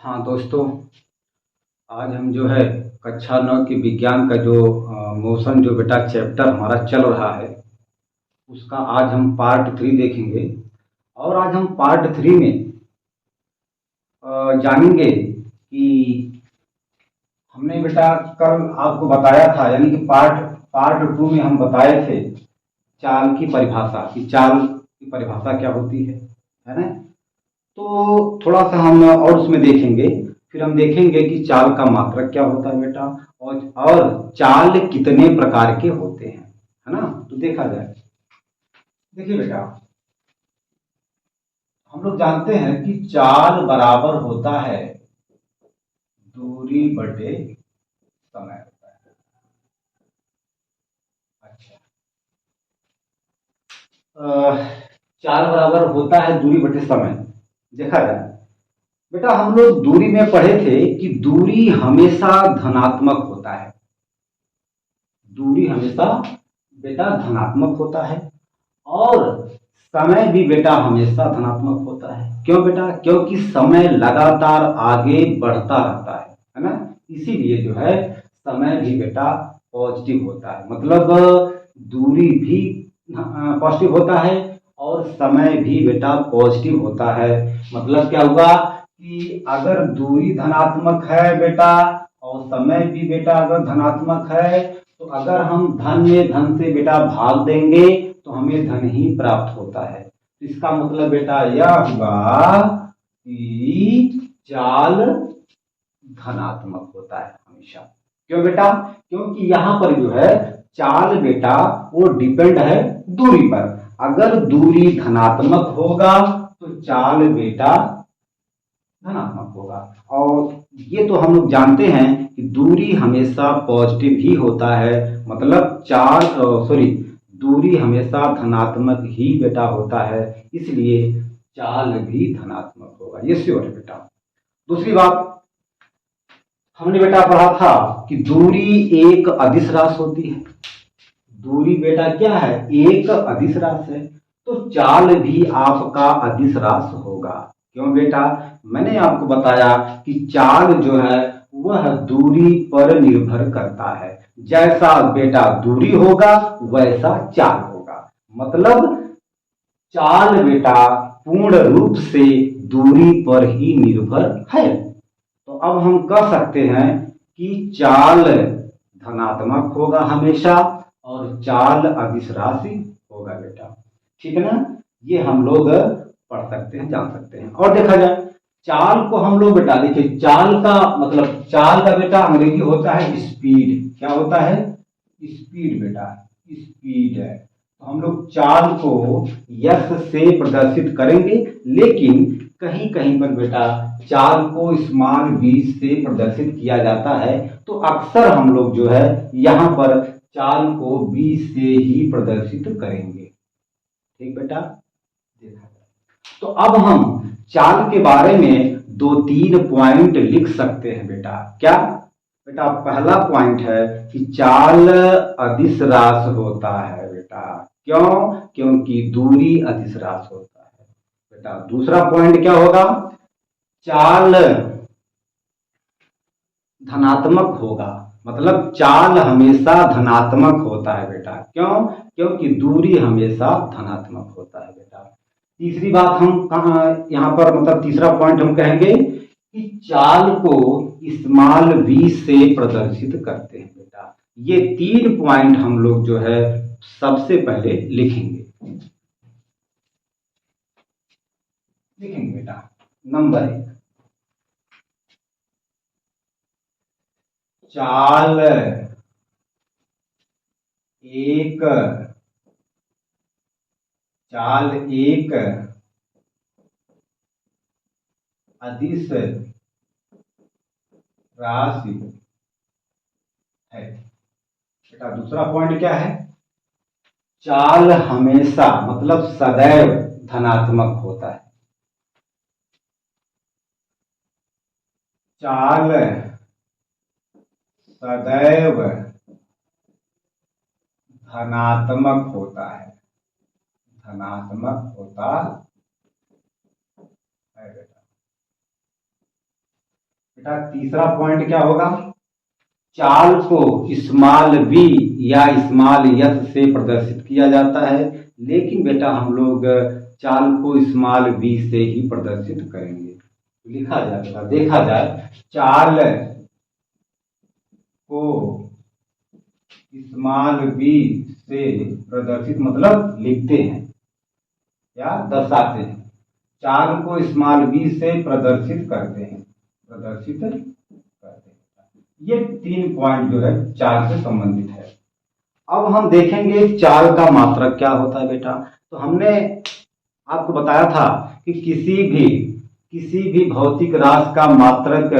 हाँ दोस्तों, आज हम जो है कक्षा 9 की विज्ञान का जो मोशन जो बेटा चैप्टर हमारा चल रहा है उसका आज हम पार्ट 3 देखेंगे। और आज हम पार्ट 3 में जानेंगे कि हमने बेटा कल आपको बताया था, यानी कि पार्ट पार्ट 2 में हम बताए थे चाल की परिभाषा, कि चाल की परिभाषा क्या होती है ना। तो थोड़ा सा हम और उसमें देखेंगे। फिर हम देखेंगे कि चाल का मात्रक क्या होता है बेटा, और चाल कितने प्रकार के होते हैं, है ना। तो देखा जाए, देखिए बेटा, हम लोग जानते हैं कि चाल बराबर होता है दूरी बटे समय होता है। अच्छा, चाल बराबर होता है दूरी बटे समय। देखा जाए बेटा, हम लोग दूरी में पढ़े थे कि दूरी हमेशा धनात्मक होता है। दूरी हमेशा बेटा धनात्मक होता है, और समय भी बेटा हमेशा धनात्मक होता है। क्यों बेटा? क्योंकि समय लगातार आगे बढ़ता रहता है ना। इसीलिए जो है समय भी बेटा पॉजिटिव होता है, मतलब दूरी भी पॉजिटिव होता है और समय भी बेटा पॉजिटिव होता है। मतलब क्या हुआ कि अगर दूरी धनात्मक है बेटा और समय भी बेटा अगर धनात्मक है, तो अगर हम धन में धन से बेटा भाग देंगे तो हमें धन ही प्राप्त होता है। तो इसका मतलब बेटा यह हुआ कि चाल धनात्मक होता है हमेशा। क्यों बेटा? क्योंकि यहां पर जो है चाल बेटा वो डिपेंड है दूरी पर। अगर दूरी धनात्मक होगा तो चाल बेटा धनात्मक होगा। और ये तो हम लोग जानते हैं कि दूरी हमेशा पॉजिटिव ही होता है, मतलब दूरी हमेशा धनात्मक ही बेटा होता है, इसलिए चाल भी धनात्मक होगा। ये श्योर है बेटा। दूसरी बात, हमने बेटा पढ़ा था कि दूरी एक अदिश राशि होती है। दूरी बेटा क्या है? एक अदिश राशि है, तो चाल भी आपका अदिश राशि होगा। क्यों बेटा? मैंने आपको बताया कि चाल जो है वह दूरी पर निर्भर करता है। जैसा बेटा दूरी होगा वैसा चाल होगा। मतलब चाल बेटा पूर्ण रूप से दूरी पर ही निर्भर है। तो अब हम कह सकते हैं कि चाल धनात्मक होगा हमेशा और चाल अदिश राशि होगा बेटा। ठीक है ना। ये हम लोग पढ़ सकते हैं, जान सकते हैं। और देखा जाए चाल को हम लोग बेटा, देखिए चाल का मतलब, चाल का बेटा अंग्रेजी होता है स्पीड। क्या होता है? स्पीड बेटा, स्पीड है। तो हम लोग चाल को यस से प्रदर्शित करेंगे, लेकिन कहीं कहीं पर बेटा चाल को स्मॉल बी से प्रदर्शित किया जाता है। तो अक्सर हम लोग जो है यहाँ पर चाल को बी से ही प्रदर्शित करेंगे। ठीक बेटा, देखा। तो अब हम चाल के बारे में दो तीन पॉइंट लिख सकते हैं बेटा। क्या बेटा? पहला पॉइंट है कि चाल अदिश राशि होता है बेटा। क्यों? क्योंकि दूरी अदिश राशि होता है बेटा। दूसरा पॉइंट क्या होगा? चाल धनात्मक होगा, मतलब चाल हमेशा धनात्मक होता है बेटा। क्यों? क्योंकि दूरी हमेशा धनात्मक होता है बेटा। तीसरी बात हम कहा यहाँ पर, मतलब तीसरा पॉइंट हम कहेंगे कि चाल को स्मॉल v से प्रदर्शित करते हैं बेटा। ये तीन पॉइंट हम लोग जो है सबसे पहले लिखेंगे। लिखेंगे बेटा। नंबर 1, चाल एक चाल एक अदिश राशि है बेटा। दूसरा पॉइंट क्या है? चाल हमेशा, मतलब सदैव धनात्मक होता है। चाल सदैव धनात्मक होता है, धनात्मक होता है बेटा। बेटा तीसरा पॉइंट क्या होगा, चाल को स्मॉल v या स्मॉल s से प्रदर्शित किया जाता है, लेकिन बेटा हम लोग चाल को स्मॉल v से ही प्रदर्शित करेंगे। लिखा जाए बेटा, देखा जाए, चाल को स्मॉल v से प्रदर्शित मतलब लिखते हैं या दर्शाते हैं, चाल को स्मॉल v से प्रदर्शित करते हैं, प्रदर्शित करते हैं। ये 3 पॉइंट जो है चाल से संबंधित है। अब हम देखेंगे चाल का मात्रक क्या होता है बेटा। तो हमने आपको बताया था कि किसी भी भौतिक राशि का मात्रक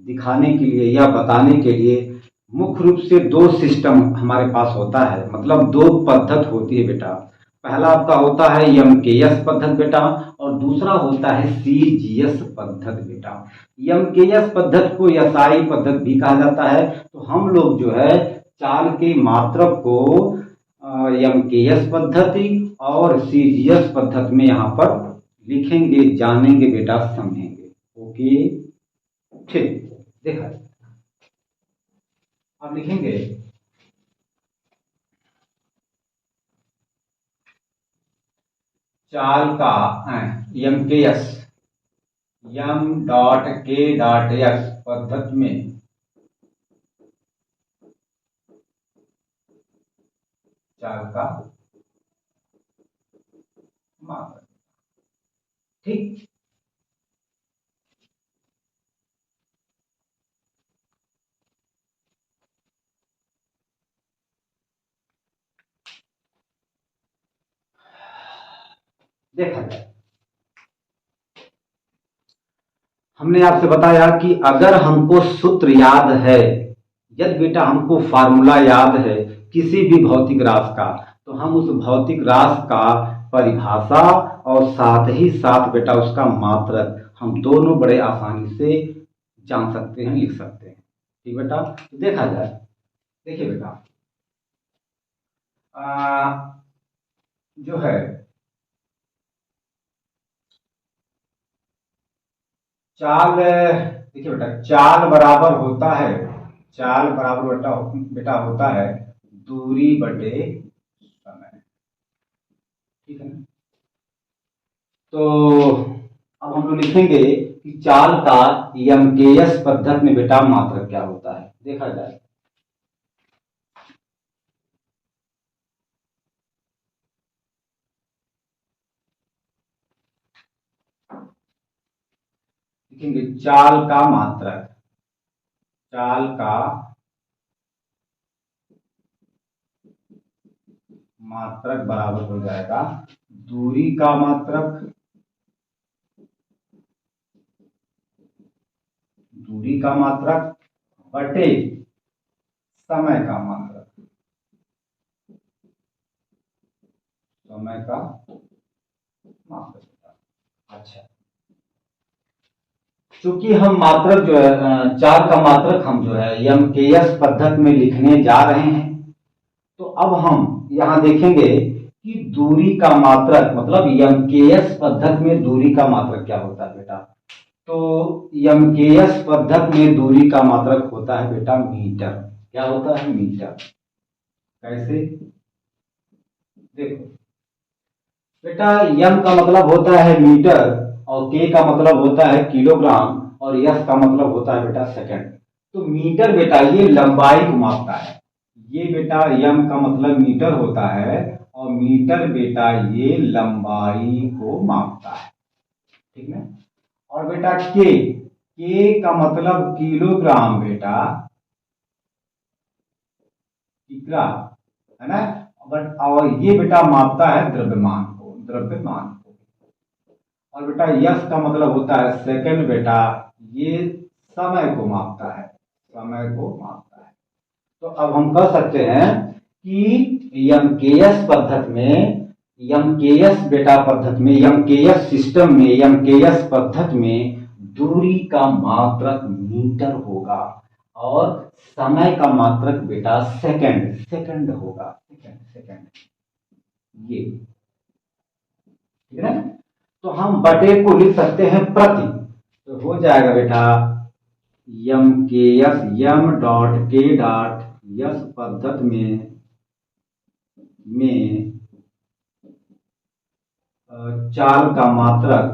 दिखाने के लिए या बताने के लिए मुख्य रूप से 2 सिस्टम हमारे पास होता है, मतलब 2 पद्धत होती है बेटा। पहला आपका होता है एमकेएस पद्धत बेटा, और दूसरा होता है सीजीएस पद्धत बेटा। एमकेएस पद्धत को एसआई पद्धत भी कहा जाता है। तो हम लोग जो है चाल के मात्रक को एमकेएस पद्धति और सीजीएस पद्धति में यहाँ पर लिखेंगे, जानेंगे बेटा, समझेंगे। ओके, ठीक, देखा अब लिखेंगे चाल का एम के एस, एम डॉट के डॉट एस पद्धति में चाल का मात्रक। ठीक, देखा जाए, हमने आपसे बताया कि अगर हमको सूत्र याद है, यदि बेटा हमको फार्मूला याद है किसी भी भौतिक राशि का, तो हम उस भौतिक राशि का परिभाषा और साथ ही साथ बेटा उसका मात्रक हम दोनों बड़े आसानी से जान सकते हैं, लिख सकते हैं। ठीक बेटा, तो देखा जाए, देखिए बेटा जो है चाल, देखिए बेटा चाल बराबर होता है, चाल बराबर बेटा होता है दूरी बटे समय। ठीक है ना। तो अब हम लोग लिखेंगे कि चाल का एमकेएस पद्धति में बेटा मात्रक क्या होता है, देखा जाए। लिखेंगे चाल का मात्रक, चाल का मात्रक बराबर हो जाएगा दूरी का मात्रक, दूरी का मात्रक बटे समय का मात्रक, समय का मात्रक। अच्छा, चूंकि हम मात्रक जो है चाल का मात्रक हम जो है एमकेएस पद्धति में लिखने जा रहे हैं, तो अब हम यहां देखेंगे कि दूरी का मात्रक मतलब एमकेएस पद्धति में दूरी का मात्रक क्या होता है बेटा। तो एमकेएस पद्धति में दूरी का मात्रक होता है बेटा मीटर। क्या होता है? मीटर। कैसे? देखो बेटा, एम का मतलब होता है मीटर और के का मतलब होता है किलोग्राम और एस का मतलब होता है बेटा सेकंड। तो मीटर बेटा ये लंबाई को मापता है, ये बेटा एम का मतलब मीटर होता है और मीटर बेटा ये लंबाई को मापता है। ठीक है। और बेटा के का मतलब किलोग्राम बेटा, किलोग्राम है ना। बट और ये बेटा मापता है द्रव्यमान को, द्रव्यमान को। और बेटा यस का मतलब होता है सेकंड बेटा, ये समय को मापता है, समय को मापता है। तो अब हम कह सकते हैं कि एमकेएस पद्धति में, एमकेएस बेटा पद्धति में, एमकेएस सिस्टम में, एमकेएस पद्धति में दूरी का मात्रक मीटर होगा और समय का मात्रक बेटा सेकंड, सेकंड होगा, सेकंड, सेकंड। ये ठीक है ना। तो हम बटे को लिख सकते हैं प्रति, तो हो जाएगा बेटा यम के यस यम डॉट के डॉट यस पद्धति में चाल का मात्रक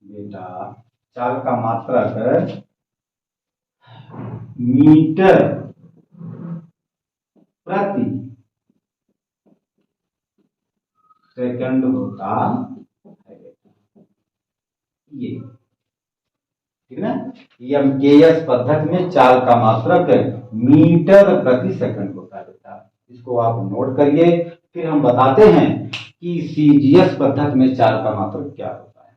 बेटा चाल का मात्रक मीटर प्रति सेकंड होता है। ये ठीक ना, एमकेएस पद्धति में चाल का मात्रक मीटर प्रति सेकंड होता है बेटा, इसको आप नोट करिए। फिर हम बताते हैं कि सीजीएस पद्धति में चाल का मात्रक क्या होता है।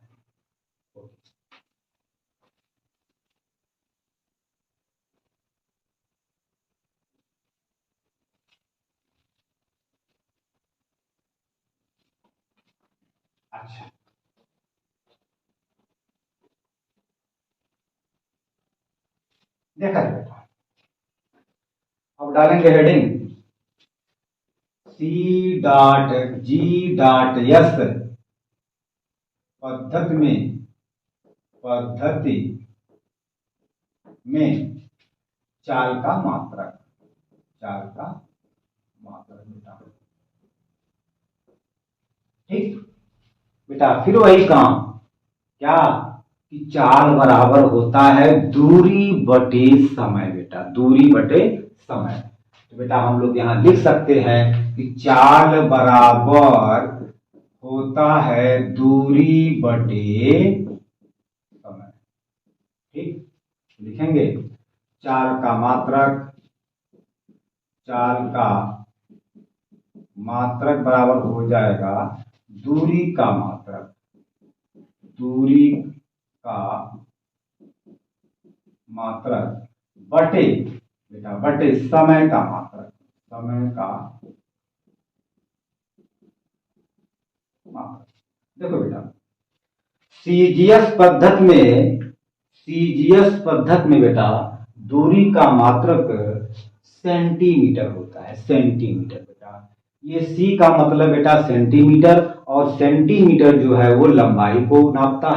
अच्छा, देखा बेटा, अब डालेंगे heading C dot G dot S पद्धति में चाल का मात्रक बेटा। ठीक बेटा, फिर वही काम क्या कि चाल बराबर होता है दूरी बटे समय बेटा, दूरी बटे समय। तो बेटा हम लोग यहाँ लिख सकते हैं कि चाल बराबर होता है दूरी बटे समय। ठीक, लिखेंगे चाल का मात्रक बराबर हो जाएगा दूरी का मात्रक बटे बेटा बटे समय का मात्रक देखो बेटा, सीजीएस पद्धति में बेटा दूरी का मात्रक सेंटीमीटर होता है, सेंटीमीटर बेटा। ये सी का मतलब बेटा सेंटीमीटर, और सेंटीमीटर जो है वो लंबाई को मापता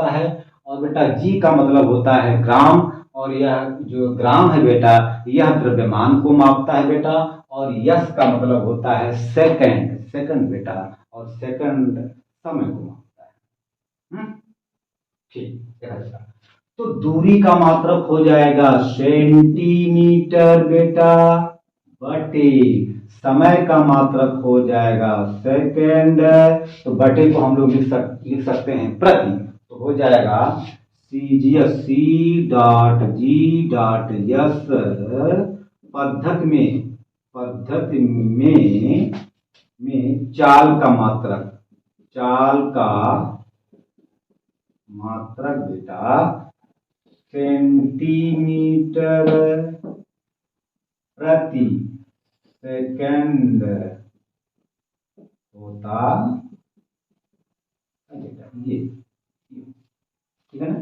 है। और बेटा जी का मतलब होता है ग्राम, और यह जो ग्राम है बेटा यह द्रव्यमान को मापता है बेटा। और यस का मतलब होता है सेकंड बेटा, और सेकंड समय को मापता है। ठीक, देखा जाएगा। तो दूरी का मात्रक हो जाएगा सेंटीमीटर बेटा बटे समय का मात्रक हो जाएगा सेकंड। तो बटे को हम लोग लिख सकते हैं प्रति, तो हो जाएगा CGS C dot G dot S पद्धति में चाल का मात्रक बेटा सेंटीमीटर प्रति सेकंड होता है बेटा। ये ठीक है ना।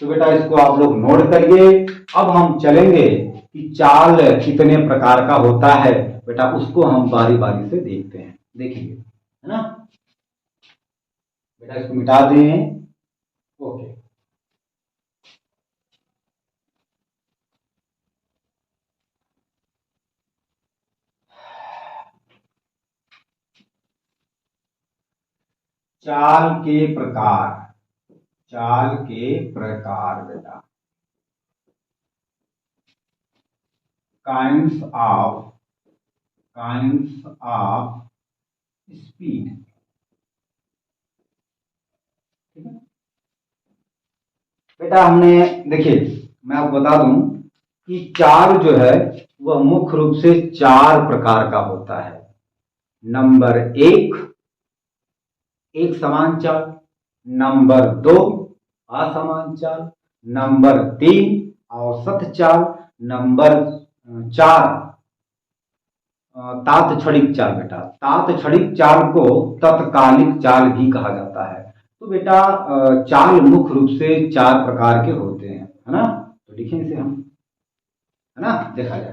तो बेटा इसको आप लोग नोट करिए। अब हम चलेंगे कि चाल कितने प्रकार का होता है बेटा, उसको हम बारी बारी से देखते हैं, देखिए है ना बेटा। इसको मिटा दें, ओके। चाल के प्रकार बेटा, काइंड्स ऑफ स्पीड। ठीक है बेटा, हमने देखिए मैं आपको बता दूं कि चाल जो है वह मुख्य रूप से 4 प्रकार का होता है। नंबर 1 समान चाल, नंबर 2 असमान चाल, नंबर 3 औसत चाल, नंबर 4 तात्क्षणिक चाल बेटा। तात्क्षणिक चाल को तत्कालिक चाल भी कहा जाता है। तो बेटा चाल मुख्य रूप से 4 प्रकार के होते हैं, है ना। तो लिखें इसे हम, है ना, देखा जाए।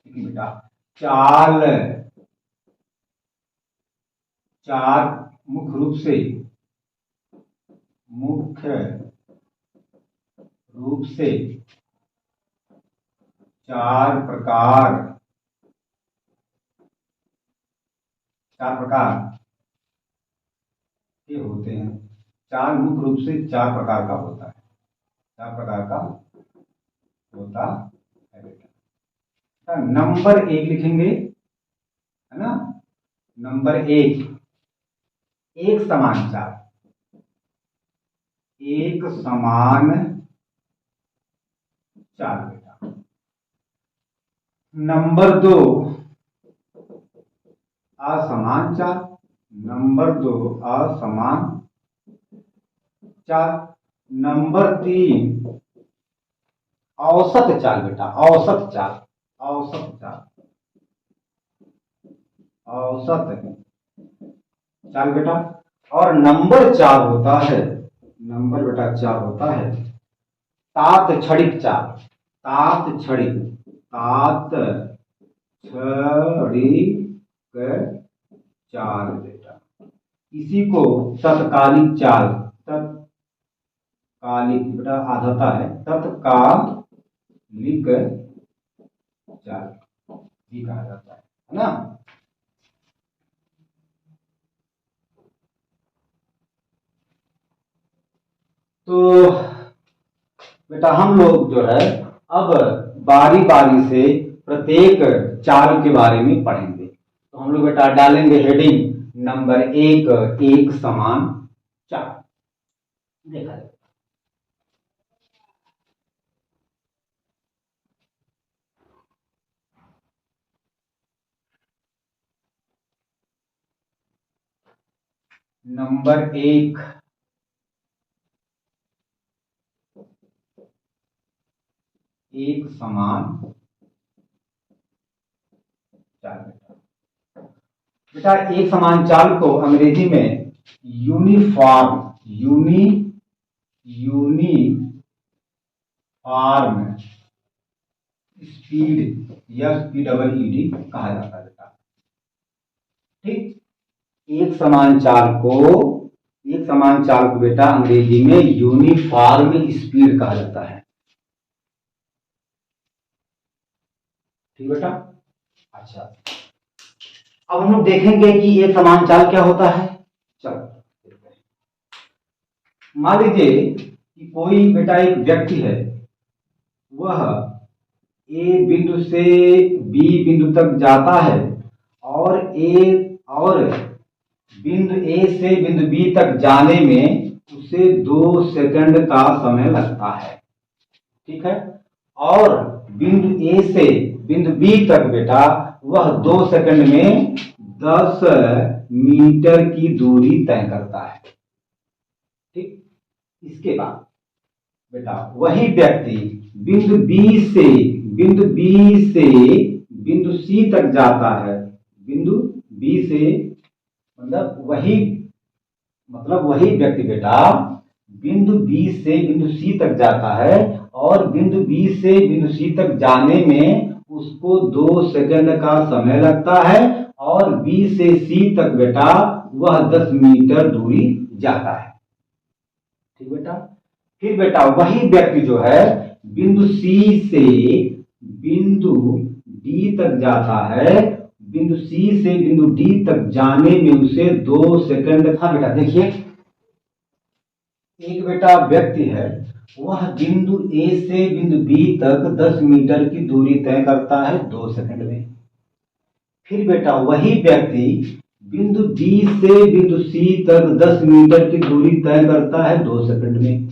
देखिए बेटा, चाल मुख्य रूप से मुख्य रूप से चार प्रकार के होते हैं। चार मुख्य रूप से चार प्रकार का होता है, चार प्रकार का होता है बेटा। नंबर एक लिखेंगे, है ना। नंबर एक समान चाल, एक समान चाल बेटा। नंबर दो असमान चाल, नंबर दो असमान चाल। नंबर तीन औसत चाल बेटा, औसत चाल, औसत चाल, औसत चाल बेटा। और नंबर चार होता है, नंबर बेटा चार होता है तात्क्षणिक चाल, तात्क्षणिक, तात्क्षणिक चाल बेटा। इसी को तत्कालिक चाल, तत्कालिक बेटा आधा है, तत्कालिक चाल भी कहा जाता है ना। तो बेटा हम लोग जो है अब बारी बारी से प्रत्येक चाल के बारे में पढ़ेंगे। तो हम लोग बेटा डालेंगे हेडिंग नंबर एक समान चाल। देखा जाए नंबर एक समान चाल बेटा। एक समान चाल को अंग्रेजी में यूनिफॉर्म, यूनिफॉर्म स्पीड, SPEED कहा जाता है बेटा। ठीक, एक समान चाल को बेटा अंग्रेजी में यूनिफॉर्म स्पीड कहा जाता है। ठीक बेटा। अच्छा, अब हम लोग देखेंगे कि एक समान चाल क्या होता है। चलो, मान लीजिए कि कोई बेटा एक व्यक्ति है, वह ए बिंदु से बी बिंदु तक जाता है और बिंदु ए से बिंदु बी तक जाने में उसे 2 सेकंड का समय लगता है। ठीक है। और बिंदु ए से बिंदु बी तक बेटा वह 2 सेकंड में 10 मीटर की दूरी तय करता है। ठीक, इसके बाद बेटा वही व्यक्ति बिंदु बी से बिंदु सी तक जाता है। बिंदु बी से वही व्यक्ति बेटा बिंदु बी से बिंदु सी तक जाता है और बिंदु बी से बिंदु सी तक जाने में उसको 2 सेकंड का समय लगता है और बी से सी तक बेटा वह 10 मीटर दूरी जाता है। ठीक बेटा। फिर बेटा वही व्यक्ति जो है बिंदु सी से बिंदु डी तक जाता है। बिंदु सी से बिंदु डी तक जाने में उसे 2 सेकंड। हाँ बेटा देखिए, एक बेटा व्यक्ति है, वह बिंदु ए से बिंदु बी तक 10 मीटर की दूरी तय करता है 2 सेकंड में। फिर बेटा वही व्यक्ति बिंदु बी से बिंदु सी तक 10 मीटर की दूरी तय करता है 2 सेकंड में।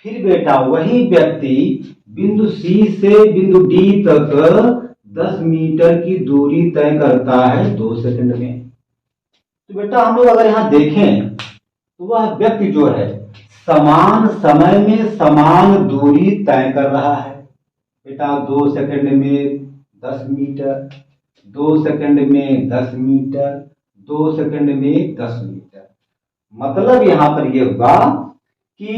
फिर बेटा वही व्यक्ति बिंदु सी से बिंदु डी तक 10 मीटर की दूरी तय करता है 2 सेकंड में। तो बेटा हम लोग अगर यहां देखें तो वह व्यक्ति जो है समान समय में समान दूरी तय कर रहा है। बेटा 2 सेकंड में 10 मीटर, 2 सेकंड में 10 मीटर, 2 सेकंड में 10 मीटर। मतलब यहां पर यह होगा कि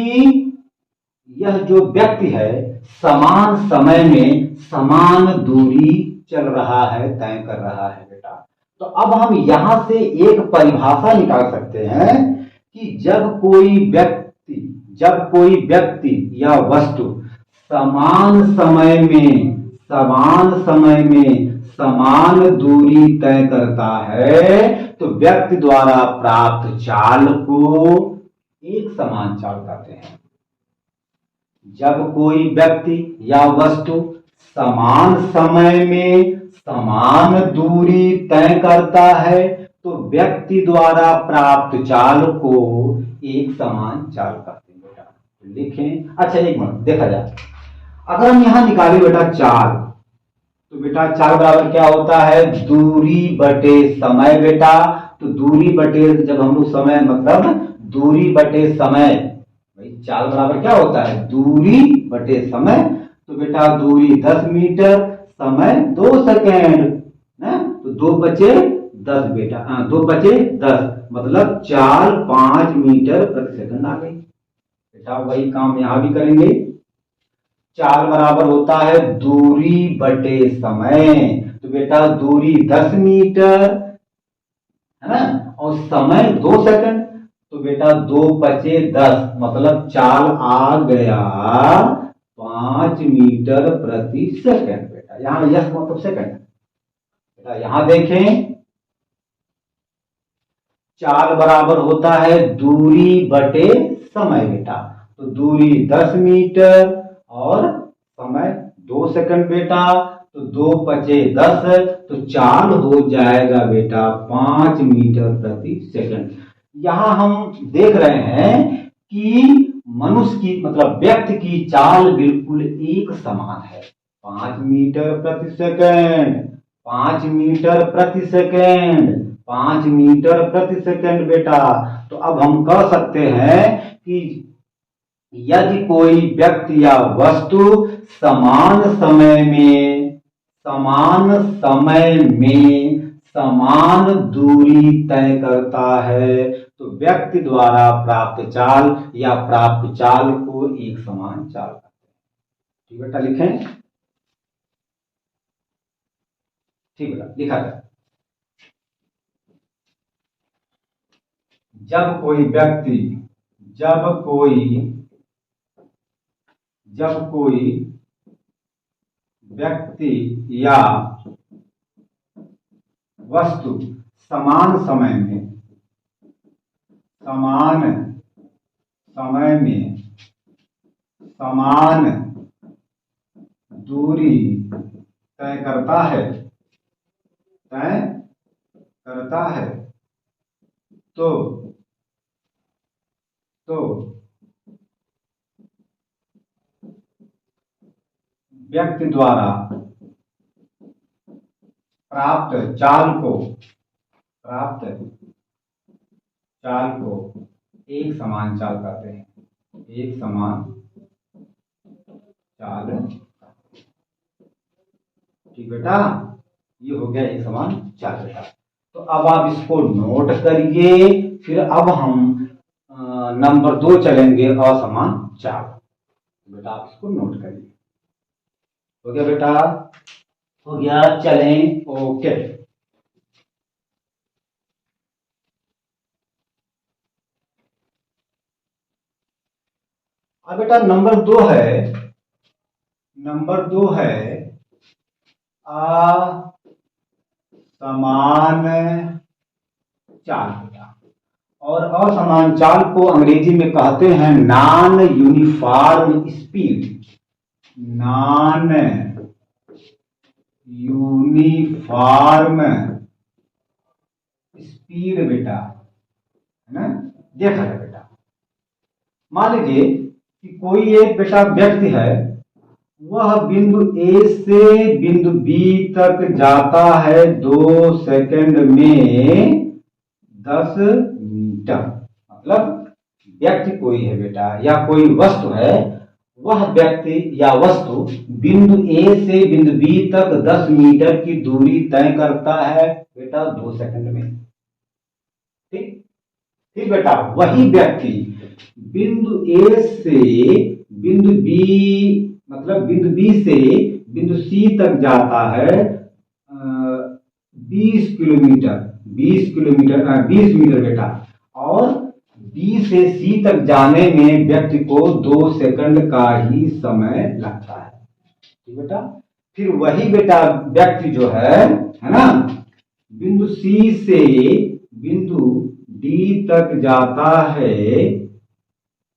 यह जो व्यक्ति है समान समय में समान दूरी चल रहा है, तय कर रहा है बेटा। तो अब हम यहां से एक परिभाषा निकाल सकते हैं कि जब कोई व्यक्ति या वस्तु समान समय में समान दूरी तय करता है तो व्यक्ति द्वारा प्राप्त चाल को एक समान चाल कहते हैं। जब कोई व्यक्ति या वस्तु समान समय में समान दूरी तय करता है तो व्यक्ति द्वारा प्राप्त चाल को एक समान चाल कहते हैं। बेटा लिखें। अच्छा एक मिनट देखा जाए, अगर हम यहां निकालें बेटा चाल, तो बेटा चाल बराबर क्या होता है, दूरी बटे समय। बेटा तो दूरी बटे, जब हम लोग समय मतलब दूरी बटे समय, भाई चाल बराबर क्या होता है, दूरी बटे समय। तो बेटा दूरी 10 मीटर, समय 2 सेकेंड है, तो 2 बचे 10 बेटा, 2 बचे 10 मतलब चाल 5 मीटर प्रति सेकंड आ गई। बेटा वही काम यहां भी करेंगे। चाल बराबर होता है दूरी बटे समय, तो बेटा दूरी 10 मीटर है ना, और समय 2 सेकंड, तो बेटा 2 बचे 10 मतलब चाल आ गया 5 मीटर प्रति सेकंड। बेटा यहां यस मतलब सेकंड। बेटा यहां देखें, चाल बराबर होता है दूरी बटे समय। बेटा तो दूरी 10 मीटर और समय 2 सेकंड। बेटा तो 2 बचे 10 तो चाल हो जाएगा बेटा 5 मीटर प्रति सेकंड। यहां हम देख रहे हैं कि मनुष्य की मतलब व्यक्ति की चाल बिल्कुल एक समान है, 5 मीटर प्रति सेकंड, 5 मीटर प्रति सेकंड, 5 मीटर प्रति सेकंड। बेटा तो अब हम कह सकते हैं कि यदि कोई व्यक्ति या वस्तु समान समय में समान दूरी तय करता है तो व्यक्ति द्वारा प्राप्त चाल या प्राप्त चाल को एक समान चाल कहते हैं। ठीक बेटा लिखें। ठीक बेटा लिखा जाए, जब कोई व्यक्ति या वस्तु समान समय में समान दूरी तय करता है तो व्यक्ति द्वारा प्राप्त चाल को एक समान चाल कहते हैं, एक समान चाल। ठीक बेटा ये हो गया एक समान चाल। बेटा तो अब आप इसको नोट करिए, फिर अब हम नंबर 2 चलेंगे असमान चाल। बेटा आप इसको नोट करिए। हो गया बेटा, हो गया, चलें। ओके अब बेटा नंबर 2 है असमान चाल। बेटा और असमान चाल को अंग्रेजी में कहते हैं non uniform speed. Non uniform speed बेटा है ना। देखा है बेटा, मान लीजिए कि कोई एक बेटा व्यक्ति है, वह बिंदु ए से बिंदु बी तक जाता है 2 सेकंड में 10 मीटर। मतलब व्यक्ति कोई है बेटा या कोई वस्तु है, वह व्यक्ति या वस्तु बिंदु ए से बिंदु बी तक 10 मीटर की दूरी तय करता है बेटा 2 सेकंड में। ठीक बेटा, वही व्यक्ति बिंदु ए से बिंदु बी मतलब बिंदु बी से बिंदु सी तक जाता है 20 मीटर बेटा, और बी से सी तक जाने में व्यक्ति को 2 सेकंड का ही समय लगता है। ठीक बेटा, फिर वही बेटा व्यक्ति जो है ना, बिंदु सी से बिंदु डी तक जाता है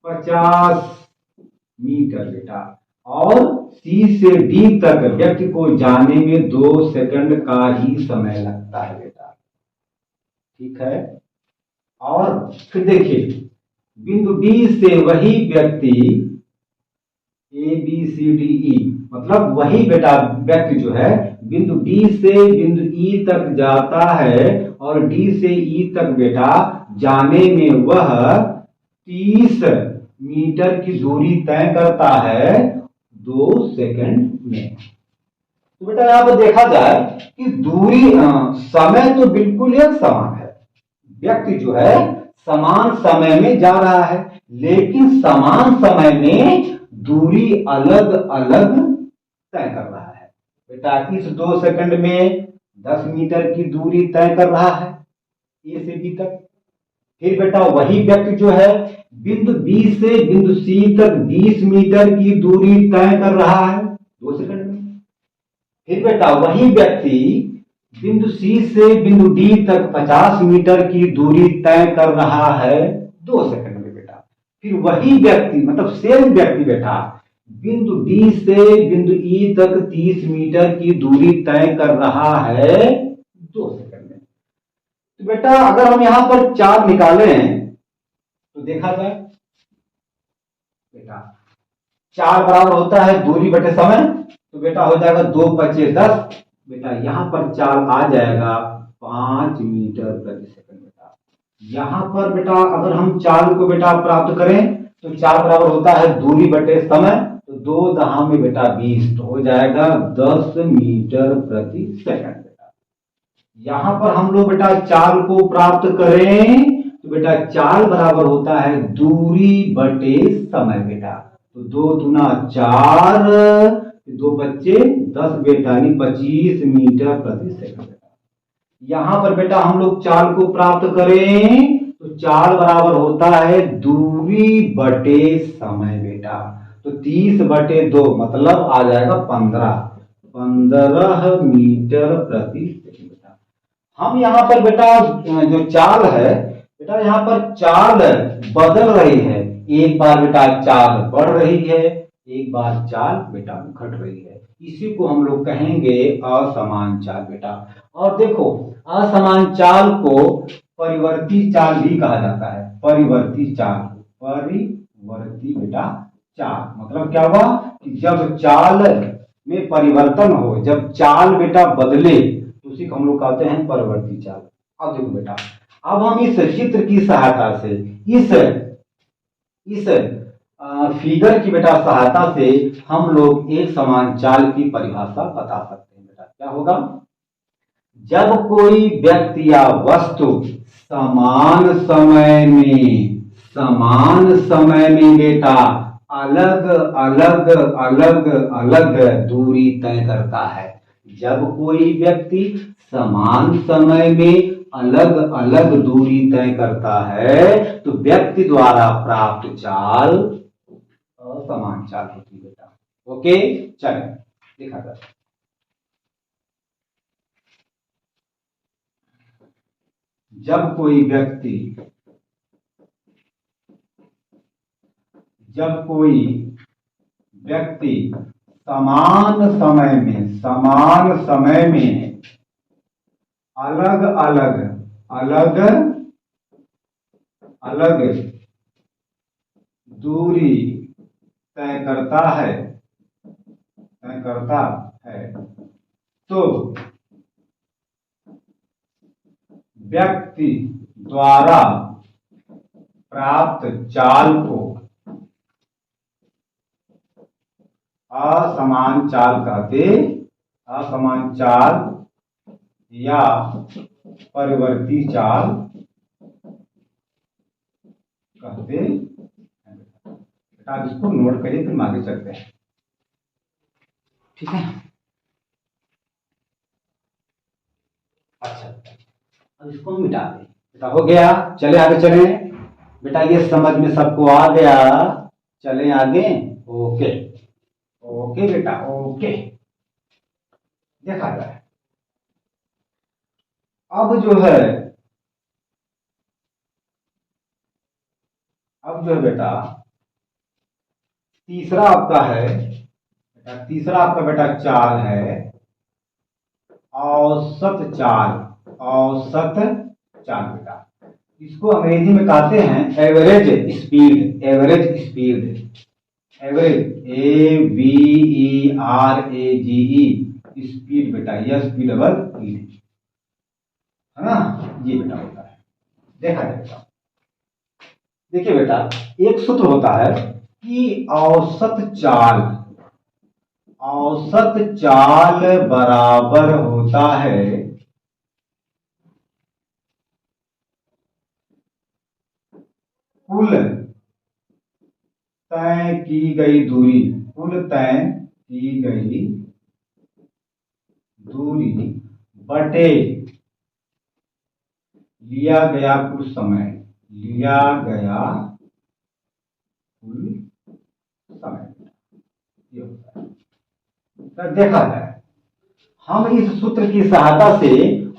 50 मीटर बेटा, और सी से डी तक व्यक्ति को जाने में 2 सेकंड का ही समय लगता है बेटा। ठीक है, और फिर देखिए बिंदु डी से वही व्यक्ति A B C D E, मतलब वही बेटा व्यक्ति जो है बिंदु डी से बिंदु ई तक जाता है और डी से ई तक बेटा जाने में वह 30 मीटर की दूरी तय करता है 2 सेकंड में। तो बेटा यहाँ पर देखा जाए कि दूरी समय तो बिल्कुल एक समान है, व्यक्ति जो है समान समय में जा रहा है, लेकिन समान समय में दूरी अलग अलग तय कर रहा है। बेटा इस 2 सेकंड में 10 मीटर की दूरी तय कर रहा है ए से बी तक। फिर बेटा वही व्यक्ति जो है बिंदु बी से बिंदु सी तक 20 मीटर की दूरी तय कर रहा है 2 सेकंड में। फिर बेटा वही व्यक्ति बिंदु सी से बिंदु डी तक 50 मीटर की दूरी तय कर रहा है 2 सेकंड में बेटा। फिर वही व्यक्ति मतलब सेम व्यक्ति बेटा बिंदु डी से बिंदु ई तक 30 मीटर की दूरी तय कर रहा है 2 सेकंड में। तो बेटा अगर हम यहां पर चार निकालें तो देखा जाए बेटा चार बराबर होता है दूरी बटे समय, तो बेटा हो जाएगा 2 पचे 10, बेटा यहां पर चार आ जाएगा 5 मीटर प्रति सेकंड बेटा। यहां पर बेटा अगर हम चार को बेटा प्राप्त करें तो चार बराबर होता है दूरी बटे समय, तो 2 दहा में बेटा 20, तो हो जाएगा 10 मीटर प्रति सेकंड बेटा। यहां पर हम लोग बेटा चार को प्राप्त करें तो बेटा चार बराबर होता है दूरी बटे समय बेटा, तो 2 दूना 4, 2 बच्चे 10 बेटा, यानी 25 मीटर प्रति सेकंड बेटा। यहां पर बेटा हम लोग चार को प्राप्त करें तो चार बराबर होता है दूरी बटे समय बेटा, तो 30 बटे 2 मतलब आ जाएगा 15 मीटर प्रति सेकंड बेटा। हम यहाँ पर बेटा जो चाल है बेटा यहाँ पर चाल बदल रही है, एक बार बेटा चाल बढ़ रही है, एक बार चाल बेटा घट रही है, इसी को हम लोग कहेंगे असमान चाल बेटा। और देखो असमान चाल को परिवर्ती चाल भी कहा जाता है, परिवर्ती चाल, परिवर्ती बेटा चाल मतलब क्या हुआ कि जब चाल में परिवर्तन हो, जब चाल बेटा बदले तो उसी को हम लोग कहते हैं परिवर्ती चाल। अब देखो बेटा अब हम इस चित्र की सहायता से इस फिगर की बेटा सहायता से हम लोग एक समान चाल की परिभाषा बता सकते हैं बेटा। क्या होगा, जब कोई व्यक्ति या वस्तु समान समय में बेटा अलग अलग दूरी तय करता है, जब कोई व्यक्ति समान समय में अलग अलग दूरी तय करता है तो व्यक्ति द्वारा प्राप्त चाल असमान चाल होती है बेटा। ओके चलिए लिखा जाए, जब कोई व्यक्ति समान समय में अलग अलग दूरी तय करता है तो व्यक्ति द्वारा प्राप्त चाल को असमान चाल कहते, असमान चाल या परिवर्ती चाल कहते हैं। आप इसको नोट करिए फिर आगे चलते हैं, ठीक है। अच्छा अब इसको मिटा दें बेटा, हो गया, चले आगे चले बेटा ये समझ में सबको आ गया? चलें आगे। ओके ओके बेटा ओके। देखा जाए अब जो है बेटा तीसरा आपका है बेटा, तीसरा आपका बेटा चाल है औसत चाल। औसत चाल बेटा, इसको अंग्रेजी में कहते हैं average speed. Average speed, average AVERAGE speed बेटा, यह स्पीड डबल ई है ना, ये बेटा होता है। देखा जाएगा, देखिए बेटा एक सूत्र होता है कि औसत चाल, औसत चाल बराबर होता है कुल तय की गई दूरी, कुल तय की गई दूरी बटे लिया गया कुल समय, लिया गया कुल समय, ये होता है। तो देखा जाए, हम इस सूत्र की सहायता से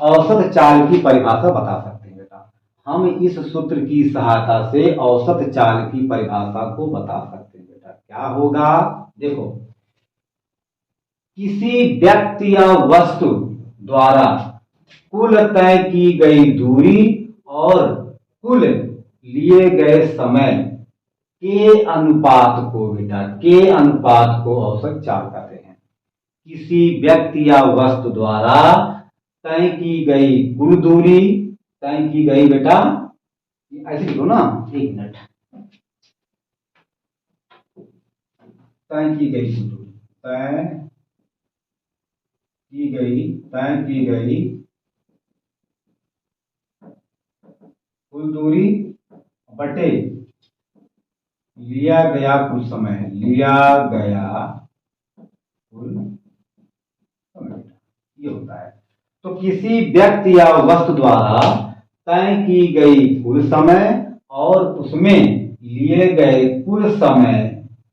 औसत चाल की परिभाषा बता सकते हैं बेटा। हम इस सूत्र की सहायता से औसत चाल की परिभाषा को बता सकते हैं बेटा। क्या होगा? देखो, किसी व्यक्ति या वस्तु द्वारा कुल तय की गई दूरी और कुल लिए गए समय के अनुपात को बेटा, के अनुपात को औसत चाल कहते हैं। किसी व्यक्ति या वस्तु द्वारा तय की गई कुल दूरी, तय की गई बेटा, ऐसे लिखो ना, एक मिनट, तय की गई कुल दूरी, तय की गई कुल दूरी बटे लिया गया कुल समय, लिया गया कुल समय, ये होता है। तो किसी व्यक्ति या वस्तु द्वारा तय की गई कुल समय और उसमें लिए गए कुल समय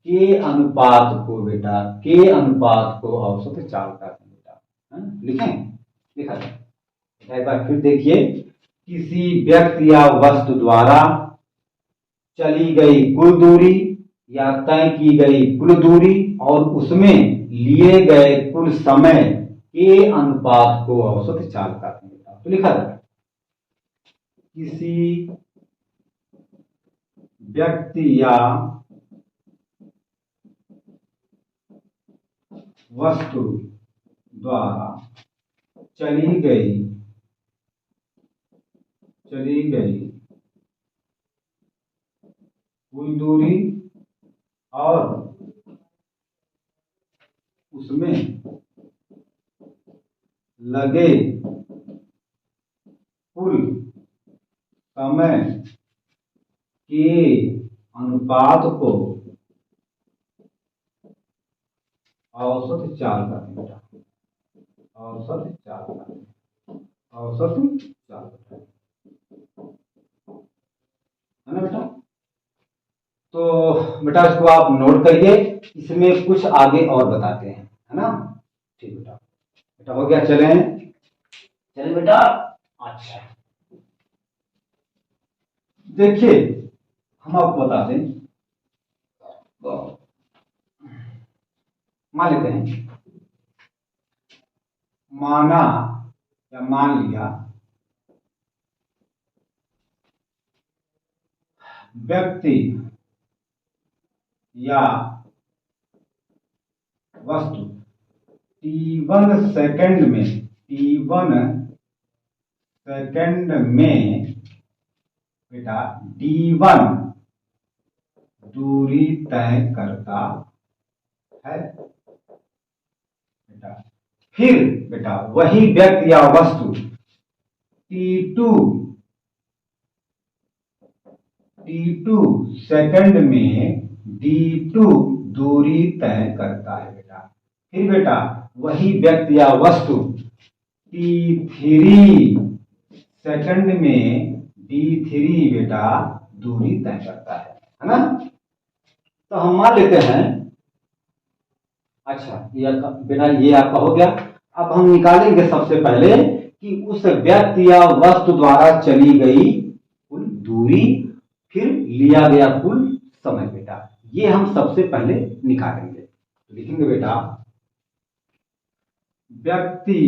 के अनुपात को बेटा, के अनुपात को औसत चाल कहते हैं बेटा। लिखें, लिखा जाए, एक बार फिर देखिए, किसी व्यक्ति या वस्तु द्वारा चली गई कुल दूरी या तय की गई कुल दूरी और उसमें लिए गए कुल समय के अनुपात को औसत चाल कहते हैं। तो लिखा जाए, किसी व्यक्ति या वस्तु द्वारा चली गई कुल दूरी और उसमें लगे कुल समय के अनुपात को औसत चाल कहते हैं बेटा। औसत चाल कहते हैं, औसत चाल कहते हैं, है ना बेटा। तो बेटा इसको आप नोट करिए, इसमें कुछ आगे और बताते हैं, है ना। ठीक बेटा, बेटा हो गया, चलें बेटा। अच्छा देखिए, हम आपको बताते हैं, मान लेते हैं, माना या मान लिया व्यक्ति या वस्तु T1 सेकंड में बेटा D1 दूरी तय करता है बेटा। फिर बेटा वही व्यक्ति या वस्तु T2 सेकंड में D2 दूरी तय करता है बेटा। फिर बेटा वही व्यक्ति या वस्तु T3 सेकंड में D3 बेटा दूरी तय करता है ना। तो हम मान लेते हैं, अच्छा ये बेटा ये आपका हो गया। अब हम निकालेंगे सबसे पहले कि उस व्यक्ति या वस्तु द्वारा चली गई कुल दूरी फिर लिया गया कुल समय बेटा, ये हम सबसे पहले निकालेंगे। तो लिखेंगे बेटा व्यक्ति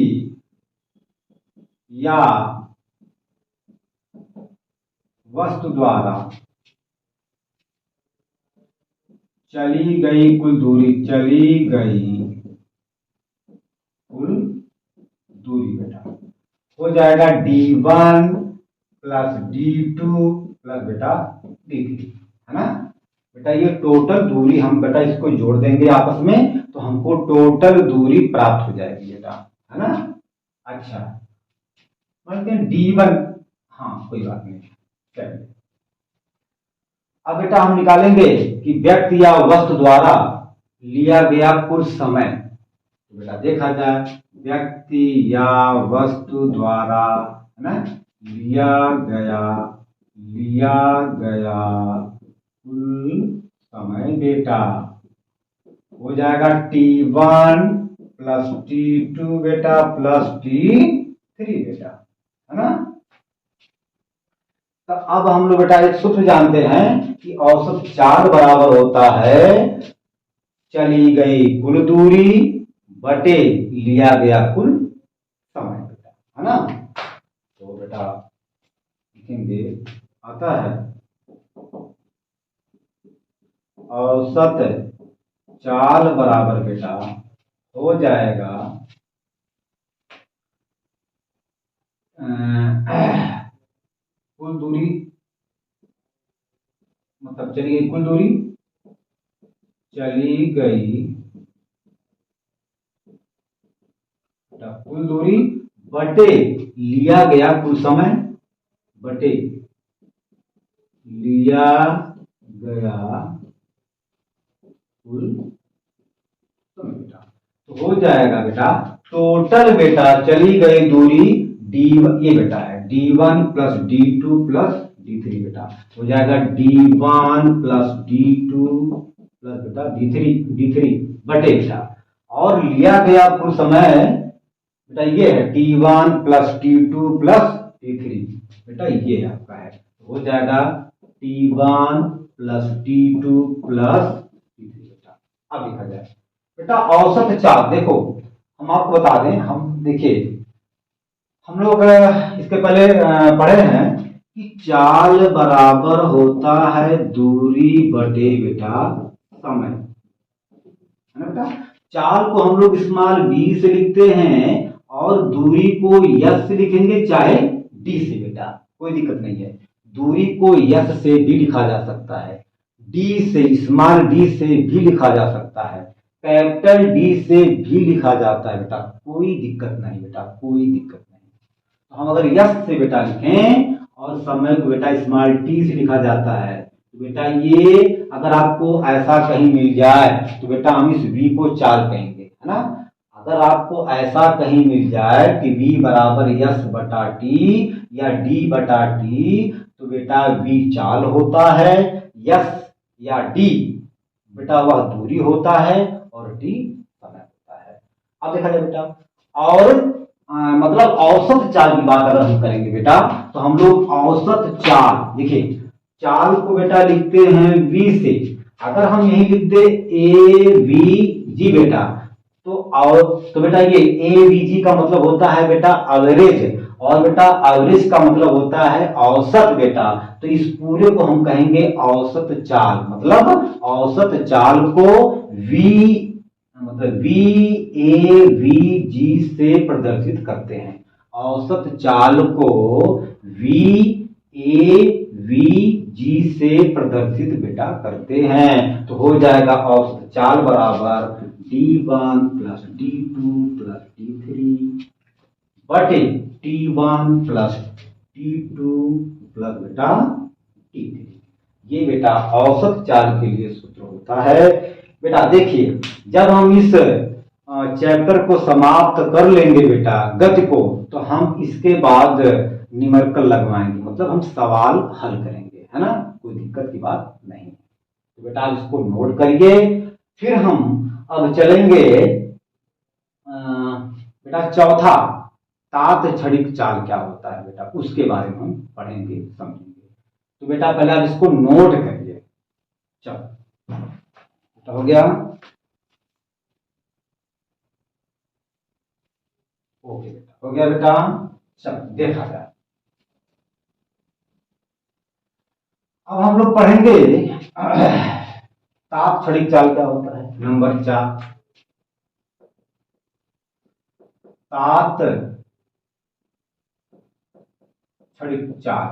या वस्तु द्वारा चली गई कुल दूरी, चली गई कुल दूरी बेटा हो जाएगा d1 प्लस d2 प्लस बेटा d3, है ना बेटा। ये टोटल दूरी हम बेटा इसको जोड़ देंगे आपस में, तो हमको टोटल दूरी प्राप्त हो जाएगी बेटा, है ना। अच्छा मानते हैं d1, हाँ कोई बात नहीं, चलिए अब बेटा हम निकालेंगे कि व्यक्ति या वस्तु द्वारा लिया गया कुल समय। तो बेटा देखा जाए व्यक्ति या वस्तु द्वारा, है ना, लिया गया कुल समय बेटा हो जाएगा t1 प्लस t2 बेटा प्लस t3 बेटा, है ना। तो अब हम लोग बेटा एक सूत्र जानते हैं कि औसत चाल बराबर होता है चली गई कुल दूरी बटे लिया गया कुल समय बेटा, है ना। तो बेटा लिखेंगे आता है औसत चाल बराबर बेटा हो जाएगा कुल दूरी, मतलब चली गई कुल दूरी, चली गई कुल दूरी बटे लिया गया कुल समय, बटे लिया गया कुल समय बेटा। तो हो जाएगा बेटा टोटल बेटा चली गई दूरी डी, ये बेटा है d1 plus d2 plus d3 बेटा हो जाएगा d1 प्लस d2 प्लस बेटा d3 बटे बेटा, और लिया गया कुल समय बेटा ये है t1 plus t2 plus t3 बेटा, ये आपका है हो जाएगा t1 plus t2 plus t3 बेटा। अब देखा जाए बेटा औसत चाल, देखो हम आपको बता दें, हम देखिए हम लोग इसके पहले पढ़े हैं कि चाल बराबर होता है दूरी बटे बेटा समय, है ना बेटा। चाल को हम लोग स्मॉल b से लिखते हैं और दूरी को s से लिखेंगे चाहे d से बेटा, कोई दिक्कत नहीं है। दूरी को s से भी लिखा जा सकता है, d से स्मॉल d से भी लिखा जा सकता है, कैपिटल D से भी लिखा जाता है बेटा, कोई दिक्कत नहीं बेटा, कोई दिक्कत नहीं। तो हम अगर यस से बेटा लिखें और समय को बेटा स्मॉल t से लिखा जाता है, तो बेटा ये अगर आपको ऐसा कहीं मिल जाए तो बेटा हम इस v को चाल कहेंगे, है ना। अगर आपको ऐसा कहीं मिल जाए कि v बराबर यस बटा टी या d बटा टी, तो बेटा v चाल होता है, यस या d बेटा वह दूरी होता है और टी समय होता है। अब देखा जाए बेटा, और मतलब औसत चाल की बात अगर हम करेंगे बेटा, तो हम लोग औसत चाल, देखिए चाल को बेटा लिखते हैं v से, अगर हम यही लिख दे ए वी जी बेटा, तो बेटा ये ए वी जी का मतलब होता है बेटा एवरेज, और बेटा एवरेज का मतलब होता है औसत बेटा। तो इस पूरे को हम कहेंगे औसत चाल, मतलब औसत चाल को v मतलब v a v g से प्रदर्शित करते हैं, औसत चाल को v a v g से प्रदर्शित बेटा करते हैं। तो हो जाएगा औसत चाल बराबर d1 plus d2 plus d3 बटे t1 प्लस t2 प्लस बेटा t3। ये बेटा औसत चाल के लिए सूत्र होता है बेटा। देखिए जब हम इस चैप्टर को समाप्त कर लेंगे बेटा गति को, तो हम इसके बाद न्यूमेरिकल लगवाएंगे, मतलब हम सवाल हल करेंगे, है ना। कोई दिक्कत की बात नहीं है। तो बेटा आप इसको नोट करिए। फिर हम अब चलेंगे बेटा चौथा, तात क्षणिक चाल क्या होता है बेटा, उसके बारे में हम पढ़ेंगे समझेंगे। तो बेटा पहले आप इसको नोट करिए। चलो तो हो गया, ओके बेटा हो गया बेटा। चलो देखा जाए, अब हम लोग पढ़ेंगे तात क्षणिक चाल क्या होता है। नंबर 4, तात क्षणिक चाल।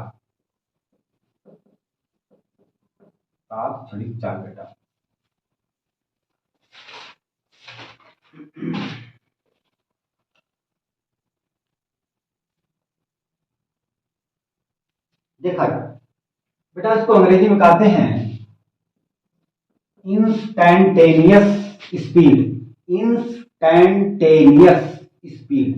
तात क्षणिक चाल बेटा, देखा जाए बेटा, इसको अंग्रेजी में कहते हैं instantaneous speed. Instantaneous speed,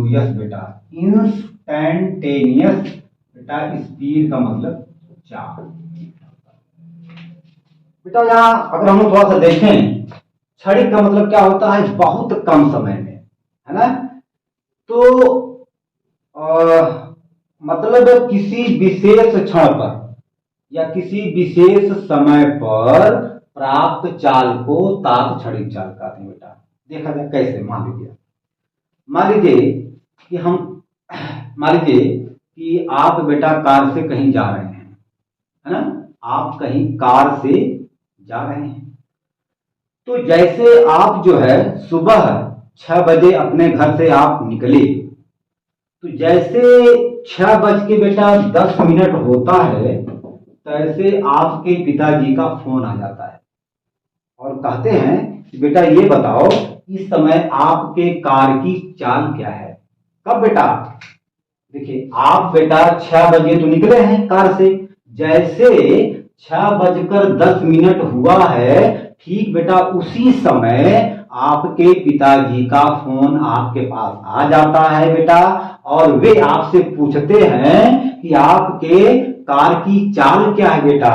INSTANTANEOUS बेटा, इंस्टैंटेनियस बेटा स्पीड का मतलब चाल। बेटा यहाँ अगर हम थोड़ा सा देखें, क्षणिक का मतलब क्या होता है, बहुत कम समय में, है ना। तो मतलब किसी विशेष क्षण पर या किसी विशेष समय पर प्राप्त चाल को तात क्षणिक चाल कहते हैं बेटा। देखा जाए कैसे, मान लीजिए कि आप बेटा कार से कहीं जा रहे हैं, है ना। आप कहीं कार से जा रहे हैं, तो जैसे आप जो है सुबह 6 बजे अपने घर से आप निकले, तो जैसे 6 बज के बेटा 10 मिनट होता है, तैसे आपके पिताजी का फोन आ जाता है और कहते हैं कि बेटा ये बताओ इस समय आपके कार की चाल क्या है। कब बेटा, देखिए आप बेटा 6 बजे तो निकले हैं कार से, जैसे 6:10 हुआ है, ठीक बेटा उसी समय आपके पिताजी का फोन आपके पास आ जाता है बेटा, और वे आपसे पूछते हैं कि आपके कार की चाल क्या है बेटा।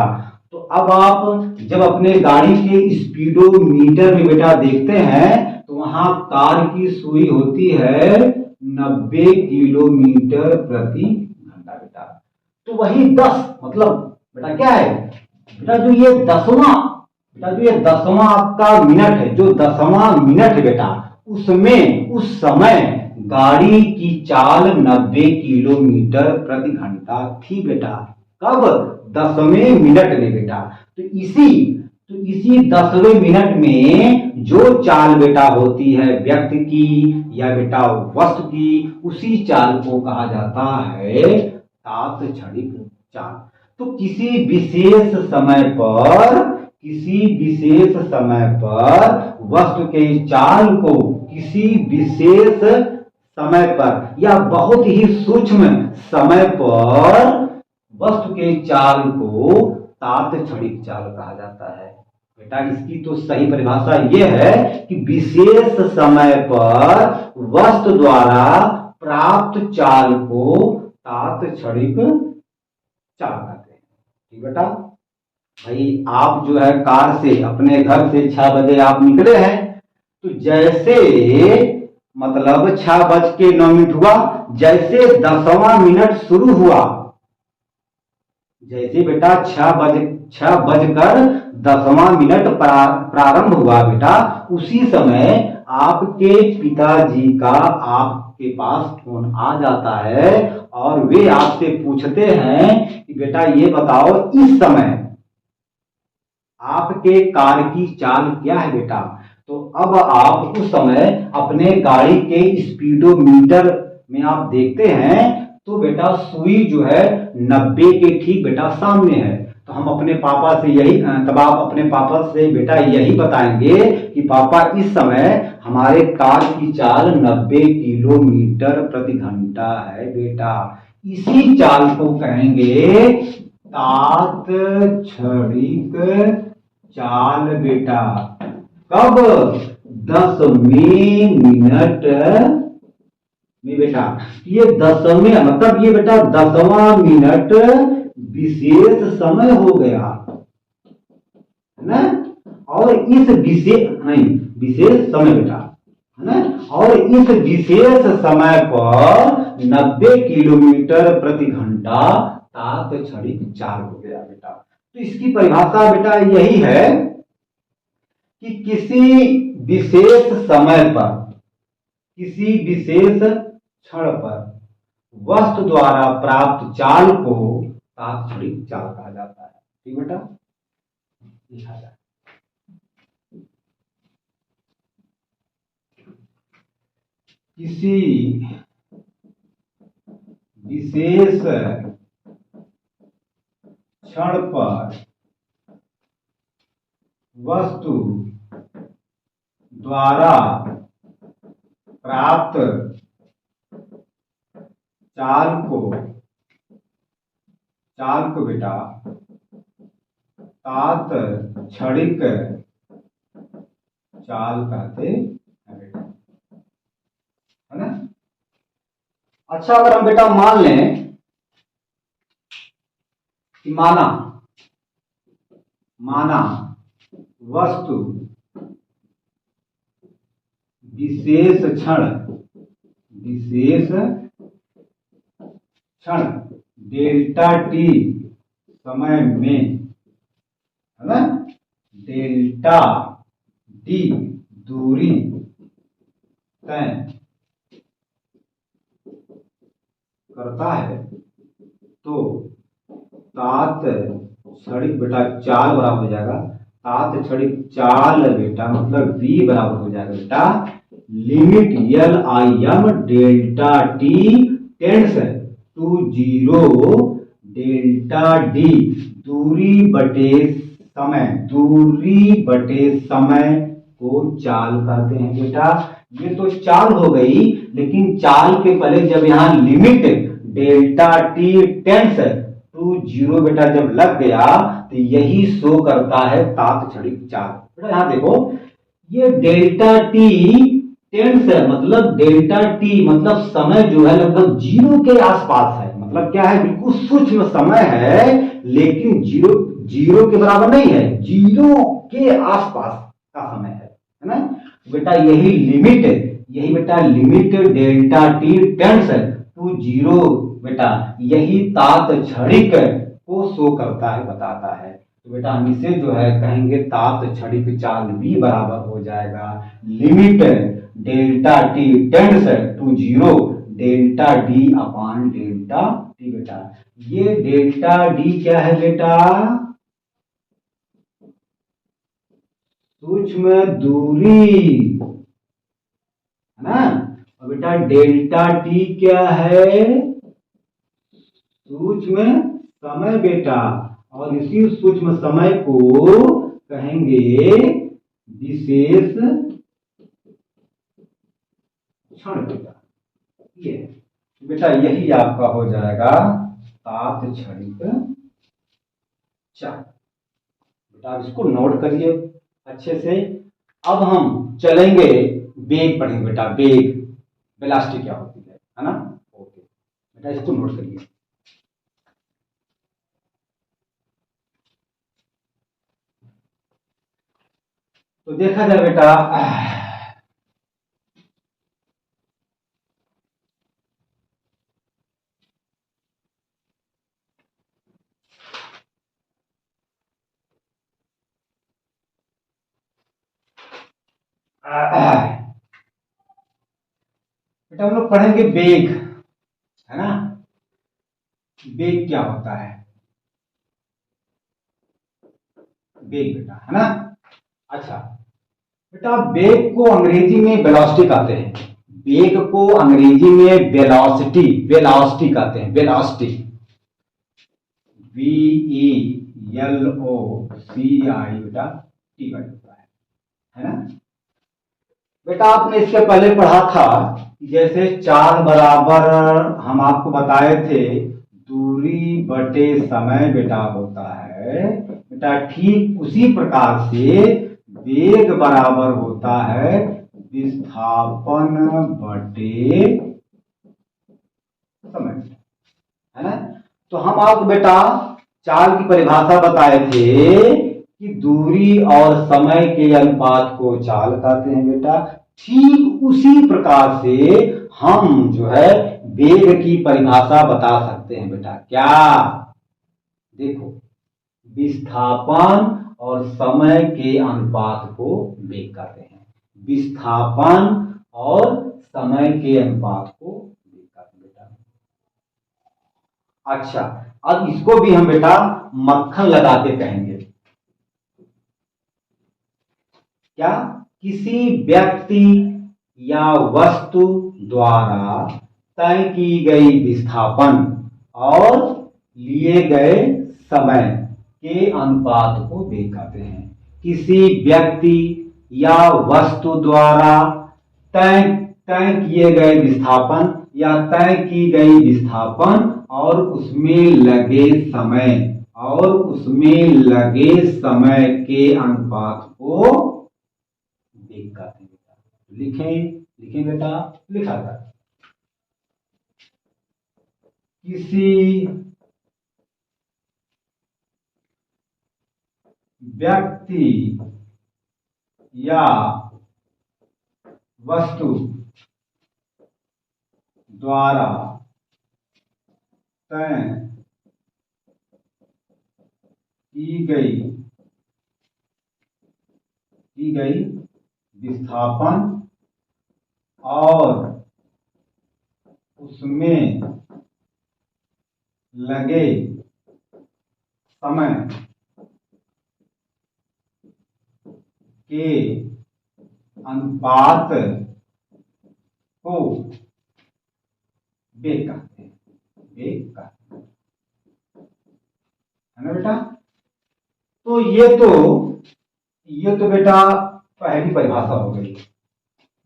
तो अब आप जब अपने गाड़ी के स्पीडोमीटर में बेटा देखते हैं, तो वहां कार की सुई होती है 90 किलोमीटर प्रति घंटा बेटा। तो वही 10 मतलब बेटा क्या है बेटा, जो ये 10वां आपका मिनट है, जो 10वां मिनट है बेटा, उसमें उस समय गाड़ी की चाल 90 किलोमीटर प्रति घंटा थी बेटा। कब, 10वें मिनट में बेटा। तो इसी 10वें मिनट में जो चाल बेटा होती है व्यक्ति की या बेटा वस्तु की, उसी चाल को कहा जाता है तात क्षणिक चाल। तो किसी विशेष समय पर वस्तु के चाल को किसी विशेष समय पर या बहुत ही सूक्ष्म समय पर वस्तु के चाल को तात क्षणिक चाल कहा जाता है बेटा। इसकी तो सही परिभाषा यह है कि विशेष समय पर वस्तु द्वारा प्राप्त चाल को तात क्षणिक चाल कहते हैं। ठीक बेटा, भाई आप जो है कार से अपने घर से 6 बजे आप निकले हैं, तो जैसे मतलब 6:09 हुआ, जैसे 10वां मिनट शुरू हुआ, जैसे बेटा 6:10 प्रारंभ हुआ बेटा, उसी समय आपके पिताजी का आपके पास फोन आ जाता है और वे आपसे पूछते हैं कि बेटा ये बताओ इस समय आपके कार की चाल क्या है बेटा। तो अब आप उस समय अपने गाड़ी के स्पीडोमीटर में आप देखते हैं, तो बेटा सुई जो है 90 के ठीक बेटा सामने है। तो हम अपने पापा से तब आप अपने पापा से बेटा यही बताएंगे कि पापा इस समय हमारे कार की चाल 90 किलोमीटर प्रति घंटा है बेटा। इसी चाल को कहेंगे तात क्षणिक चाल बेटा। कब, 10वें मिनट में बेटा, ये 10वें मतलब ये बेटा 10वां मिनट विशेष समय हो गया है ना। और इस विशेष समय बेटा है ना, और इस विशेष समय पर 90 किलोमीटर प्रति घंटा तात क्षणिक चाल हो गया बेटा। तो इसकी परिभाषा बेटा यही है कि किसी विशेष समय पर, किसी विशेष क्षण पर वस्तु द्वारा प्राप्त चाल को तात क्षणिक चाल कहा जाता है। ठीक बेटा, लिखा जाए किसी विशेष क्षण पर वस्तु द्वारा प्राप्त चाल को बेटा तात क्षणिक चाल कहते हैं बेटा, है ना। अच्छा, अगर हम बेटा मान लें कि माना वस्तु विशेष क्षण डेल्टा टी समय में, है ना, डेल्टा डी दूरी तय करता है तो तात क्षणिक बेटा चाल बराबर हो जाएगा, तात क्षणिक चाल बेटा मतलब v बराबर हो जाएगा बेटा limit LIM delta T tends to 0 delta D दूरी बटे समय को चाल कहते हैं बेटा। ये तो चाल हो गई, लेकिन चाल के पहले जब यहाँ limit delta T tends to 0 बेटा जब लग गया तो यही शो करता है तात क्षणिक चाल। बेटा यहाँ देखो, ये डेल्टा टी टेंड्स है मतलब डेल्टा टी मतलब समय जो है लगभग 0 के आसपास है, मतलब क्या है, बिल्कुल सूक्ष्म समय है, लेकिन 0 के बराबर नहीं है, 0 के आसपास का समय है ना बेटा। यही बेटा limit delta T tends to 0 बेटा यही तात क्षणिक को शो करता है, बताता है। तो बेटा हम इसे जो है कहेंगे तात क्षणिक चाल v बराबर हो जाएगा limit delta T tends to 0 delta D upon delta T बेटा। ये डेल्टा डी क्या है बेटा, सूक्ष्म दूरी है ना, और बेटा डेल्टा टी क्या है, सूक्ष्म समय बेटा, और इसी सूक्ष्म समय को कहेंगे विशेष क्षण बेटा। ये बेटा यही आपका हो जाएगा तात क्षणिक चाल। बेटा इसको नोट करिए अच्छे से। अब हम चलेंगे, वेग पढ़ेंगे बेटा, वेग वेलोसिटी क्या होती है ना। ओके बेटा इसको नोट करिए। तो देखा जाए बेटा, बेटा हम लोग पढ़ेंगे वेग, है ना। वेग क्या होता है, वेग बेटा, है ना। अच्छा बेटा, वेग को अंग्रेजी में वेलोसिटी कहते हैं, वेग को अंग्रेजी में वेलोसिटी कहते हैं, वेलोसिटी VELOCI बेटा टी होता है ना। बेटा आपने इससे पहले पढ़ा था, जैसे चाल बराबर हम आपको बताए थे दूरी बटे समय बेटा होता है बेटा, ठीक उसी प्रकार से वेग बराबर होता है विस्थापन बटे समय, है ना। तो हम आपको बेटा चाल की परिभाषा बताए थे कि दूरी और समय के अनुपात को चाल कहते हैं बेटा। ठीक उसी प्रकार से हम जो है वेग की परिभाषा बता सकते हैं बेटा। क्या? देखो, विस्थापन और समय के अनुपात को वेग कहते हैं। विस्थापन और समय के अनुपात को वेग कहते हैं बेटा। अच्छा, अब इसको भी हम बेटा मक्खन लगा के कहेंगे। क्या? किसी व्यक्ति या वस्तु द्वारा तय की गई विस्थापन और लिए गए समय के अनुपात को वेग कहते हैं। किसी व्यक्ति या वस्तु द्वारा तय किए गए विस्थापन या तय की गई विस्थापन और उसमें लगे समय के अनुपात को वेग कहते हैं। लिखें बेटा, लिखा था। किसी व्यक्ति या वस्तु द्वारा तय की गई विस्थापन और उसमें लगे समय के अनुपात को वेग कहते हैं। है ना बेटा। तो ये तो बेटा पहली परिभाषा हो गई।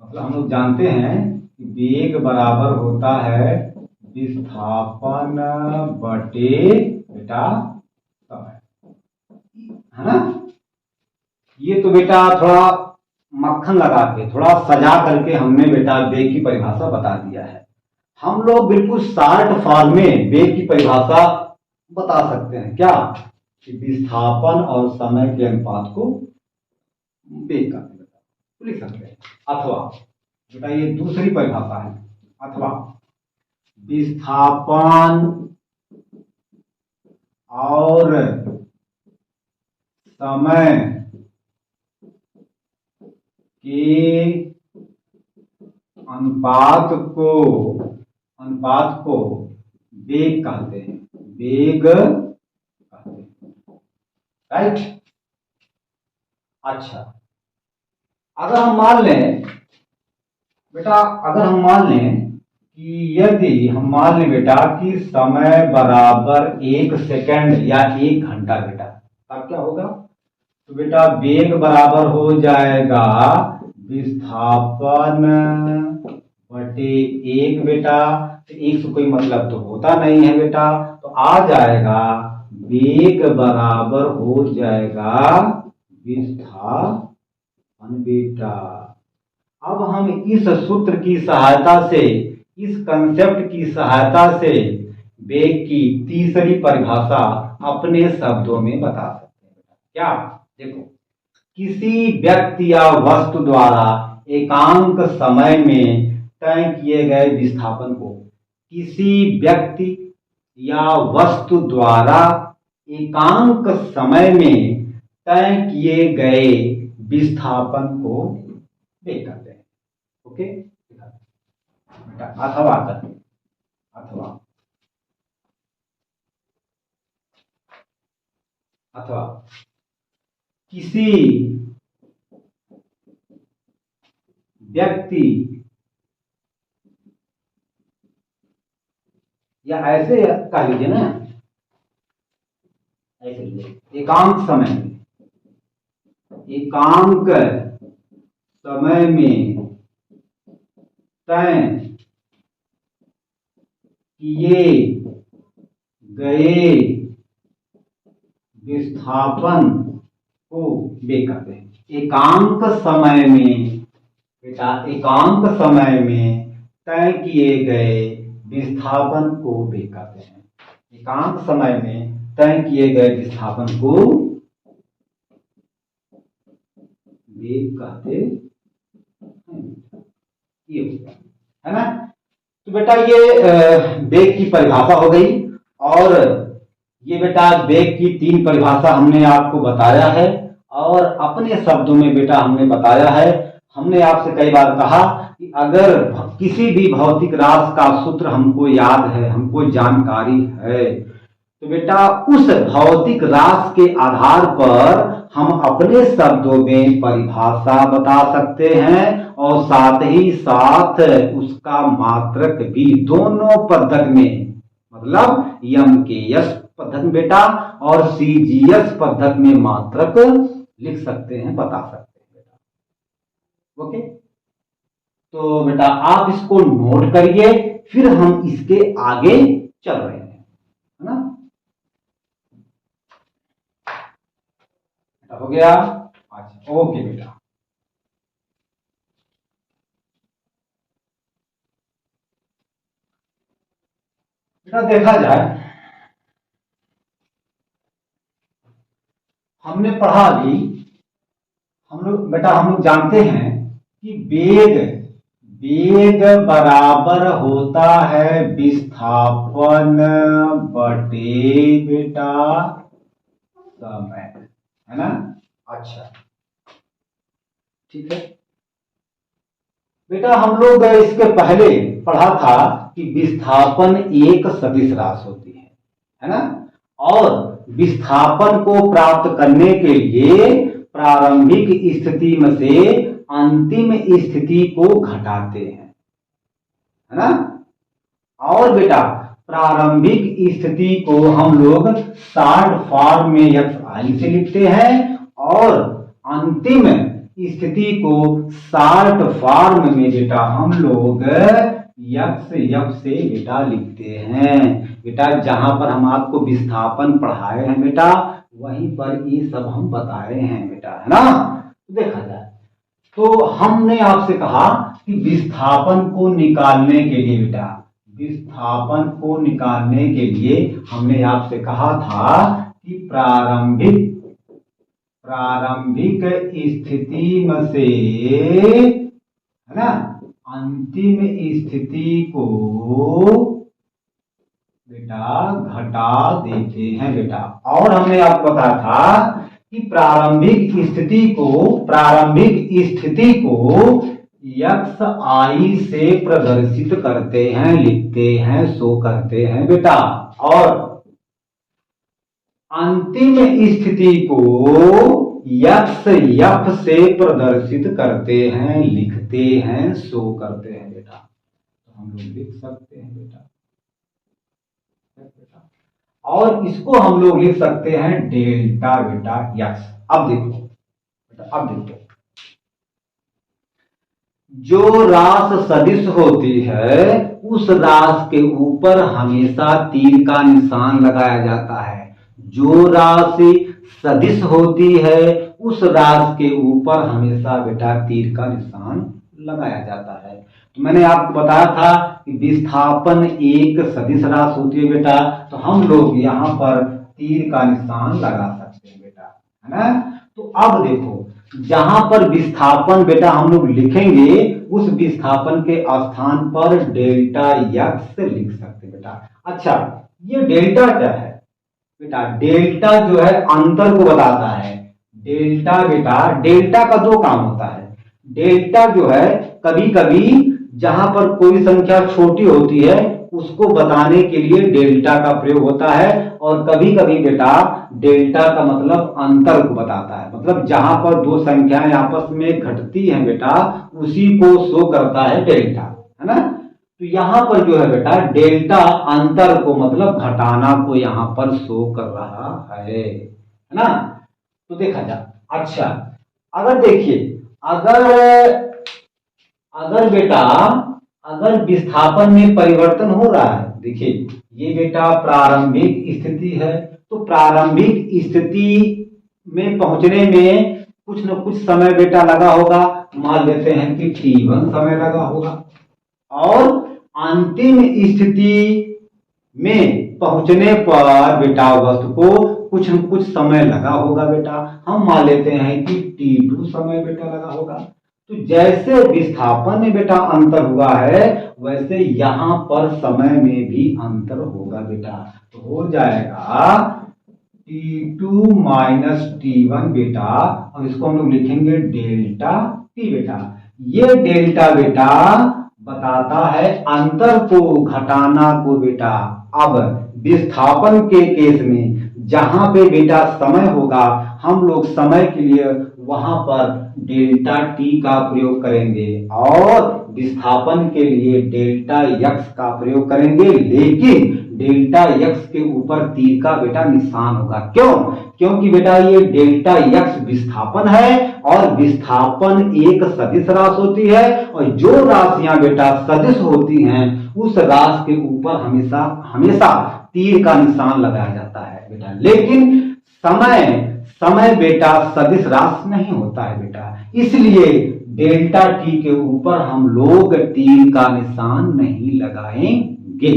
मतलब हम लोग जानते हैं कि वेग बराबर होता है विस्थापन बटे बेटा समय, है ना। ये तो बेटा थोड़ा मक्खन लगा के, थोड़ा सजा करके हमने बेटा वेग की परिभाषा बता दिया है। हम लोग बिल्कुल शार्ट फॉर्म में वेग की परिभाषा बता सकते हैं। क्या? कि विस्थापन और समय के अनुपात को वेग कहते हैं। लिख सकते हैं। अथवा बेटा ये दूसरी परिभाषा है। अथवा विस्थापन और समय के अनुपात को वेग कहते हैं। राइट। अच्छा, अगर हम मान लें बेटा, कि यदि हम मान लें बेटा कि समय बराबर 1 सेकंड या 1 घंटा बेटा, तब क्या होगा? तो बेटा वेग बराबर हो जाएगा विस्थापन बटे 1 बेटा। तो 1 से कोई मतलब तो होता नहीं है बेटा, तो आ जाएगा वेग बराबर हो जाएगा विस्थापन बेटा। अब हम इस सूत्र की सहायता से, इस कंसेप्ट की सहायता से वेग की तीसरी परिभाषा अपने शब्दों में बता सकते हैं। क्या? देखो, किसी व्यक्ति या वस्तु द्वारा एकांक समय में तय किए गए विस्थापन को, किसी व्यक्ति या वस्तु द्वारा एकांक समय में तय किए गए विस्थापन को वेग कहते हैं। ओके, अथवा किसी व्यक्ति या ऐसे कह लीजिए ना, ऐसे लीजिए, एकांक समय में तय किए गए विस्थापन को वेग कहते हैं। एकांक समय में बेटा एकांक समय में तय किए गए विस्थापन को वेग कहते हैं। एकांक समय में तय किए गए विस्थापन को वेग कहते हैं, ये है ना। तो बेटा ये वेग की परिभाषा हो गई, और ये बेटा वेग की 3 परिभाषा हमने आपको बताया है, और अपने शब्दों में बेटा हमने बताया है। हमने आपसे कई बार कहा कि अगर किसी भी भौतिक राशि का सूत्र हमको याद है, हमको जानकारी है, तो बेटा उस भौतिक राशि के आधार पर हम अपने शब्दों में परिभाषा बता सकते हैं, और साथ ही साथ उसका मात्रक भी दोनों पद्धति में, मतलब एमकेएस पद्धति में बेटा और सीजीएस पद्धति में मात्रक लिख सकते हैं, बता सकते हैं बेटा। ओके, तो बेटा आप इसको नोट करिए, फिर हम इसके आगे चल रहे हैं, है ना। हो गया, अच्छा ओके बेटा। बेटा देखा जाए, हमने पढ़ा अभी, हम लोग जानते हैं कि वेग बराबर होता है विस्थापन बटे बेटा समय, है ना। अच्छा ठीक है बेटा, हम लोग इसके पहले पढ़ा था कि विस्थापन एक सदिश राशि होती है ना, और विस्थापन को प्राप्त करने के लिए प्रारंभिक स्थिति में से अंतिम स्थिति को घटाते हैं, है ना। और बेटा प्रारंभिक स्थिति को हम लोग शॉर्ट फॉर्म में xi से लिखते हैं, और अंतिम स्थिति को शॉर्ट फॉर्म में बेटा हम लोग यफ से बेटा लिखते हैं। बेटा जहां पर हम आपको विस्थापन पढ़ाए हैं बेटा, वहीं पर ये सब हम बताए हैं बेटा, है ना। देखा जाए तो हमने आपसे कहा कि विस्थापन को निकालने के लिए बेटा, विस्थापन को निकालने के लिए हमने आपसे कहा था कि प्रारंभिक स्थिति में से, है ना, अंतिम स्थिति को बेटा घटा देते हैं बेटा। और हमने आपको बताया था कि प्रारंभिक स्थिति को xi से प्रदर्शित करते हैं, लिखते हैं, शो करते हैं बेटा, और अंतिम स्थिति को yf से प्रदर्शित करते हैं, लिखते हैं, शो करते हैं बेटा। तो हम लोग लिख सकते हैं बेटा, और इसको हम लोग लिख सकते हैं डेल्टा बेटा x। अब देखो बेटा, अब देखो, जो राशि सदिश होती है उस राशि के ऊपर हमेशा तीर का निशान लगाया जाता है। जो राशि सदिश होती है उस राशि के ऊपर हमेशा बेटा तीर का निशान लगाया जाता है। तो मैंने आपको बताया था कि विस्थापन एक सदिश राशि होती है बेटा, तो हम लोग यहाँ पर तीर का निशान लगा सकते हैं बेटा, है ना। तो अब देखो, जहां पर विस्थापन बेटा हम लोग लिखेंगे, उस विस्थापन के स्थान पर डेल्टा x लिख सकते हैं बेटा। अच्छा, ये डेल्टा क्या है बेटा? डेल्टा जो है अंतर को बताता है। डेल्टा बेटा, डेल्टा का 2 काम होता है। डेल्टा जो है कभी कभी जहां पर कोई संख्या छोटी होती है उसको बताने के लिए डेल्टा का प्रयोग होता है, और कभी कभी बेटा डेल्टा का मतलब अंतर को बताता है। मतलब जहां पर 2 संख्याएं आपस में घटती हैं बेटा, उसी को शो करता है डेल्टा, है ना। तो यहां पर जो है बेटा डेल्टा अंतर को मतलब घटाना को यहां पर शो कर रहा है ना। तो देखा जाए, अच्छा अगर देखिए, अगर बेटा अगर विस्थापन में परिवर्तन हो रहा है, देखिए ये बेटा प्रारंभिक स्थिति है, तो प्रारंभिक स्थिति में पहुंचने में कुछ न कुछ समय बेटा लगा होगा, मान लेते हैं कि t1 समय लगा होगा, और अंतिम स्थिति में पहुंचने पर बेटा वस्तु को कुछ न कुछ समय लगा होगा बेटा, हम मान लेते हैं कि t2 समय बेटा लगा होगा। तो जैसे विस्थापन में बेटा अंतर हुआ है, वैसे यहां पर समय में भी अंतर होगा बेटा। तो हो जाएगा t2 माइनस t1 बेटा, और इसको हम लोग लिखेंगे डेल्टा t बेटा। ये डेल्टा बेटा बताता है अंतर को, घटाना को बेटा। अब विस्थापन के केस में जहां पे बेटा समय होगा, हम लोग समय के लिए वहां पर डेल्टा t का प्रयोग करेंगे, और विस्थापन के लिए डेल्टा x का प्रयोग करेंगे, लेकिन डेल्टा x के ऊपर तीर का बेटा निशान होगा। क्यों? क्योंकि बेटा ये डेल्टा x विस्थापन है, और विस्थापन एक सदिश राशि होती है, और जो राशियां बेटा सदिश होती हैं उस राशि के ऊपर हमेशा हमेशा तीर का निशान लगाया जाता है बेटा। लेकिन समय बेटा सदिश राशि नहीं होता है बेटा, इसलिए डेल्टा t के ऊपर हम लोग तीर का निशान नहीं लगाएंगे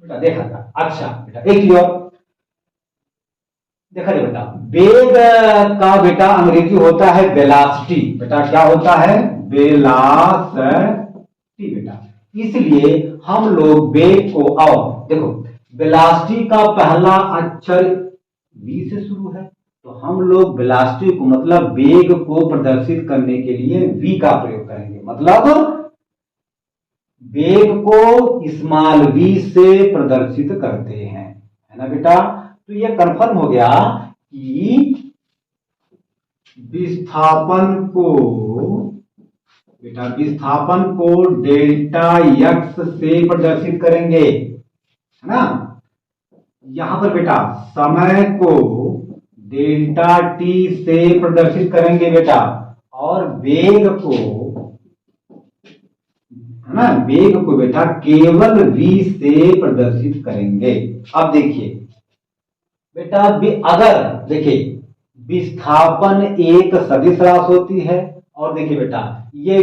बेटा। देखा था। अच्छा बेटा एक चीज और देखा जाए बेटा, वेग का बेटा अंग्रेजी होता है वेलोसिटी बेटा। क्या होता है? वेलोसिटी बेटा। इसलिए हम लोग वेग को, आओ देखो, वेलोसिटी का पहला अक्षर v से शुरू है, तो हम लोग वेलोसिटी को मतलब वेग को प्रदर्शित करने के लिए v का प्रयोग करेंगे। मतलब वेग को स्मॉल v से प्रदर्शित करते हैं, है ना बेटा। तो ये कंफर्म हो गया कि विस्थापन को डेल्टा x से प्रदर्शित करेंगे, है ना। यहां पर बेटा समय को डेल्टा t से प्रदर्शित करेंगे बेटा, और वेग को, है ना, वेग को बेटा केवल v से प्रदर्शित करेंगे। अब देखिए बेटा, अगर देखिए विस्थापन एक सदिश राशि होती है, और देखिए बेटा ये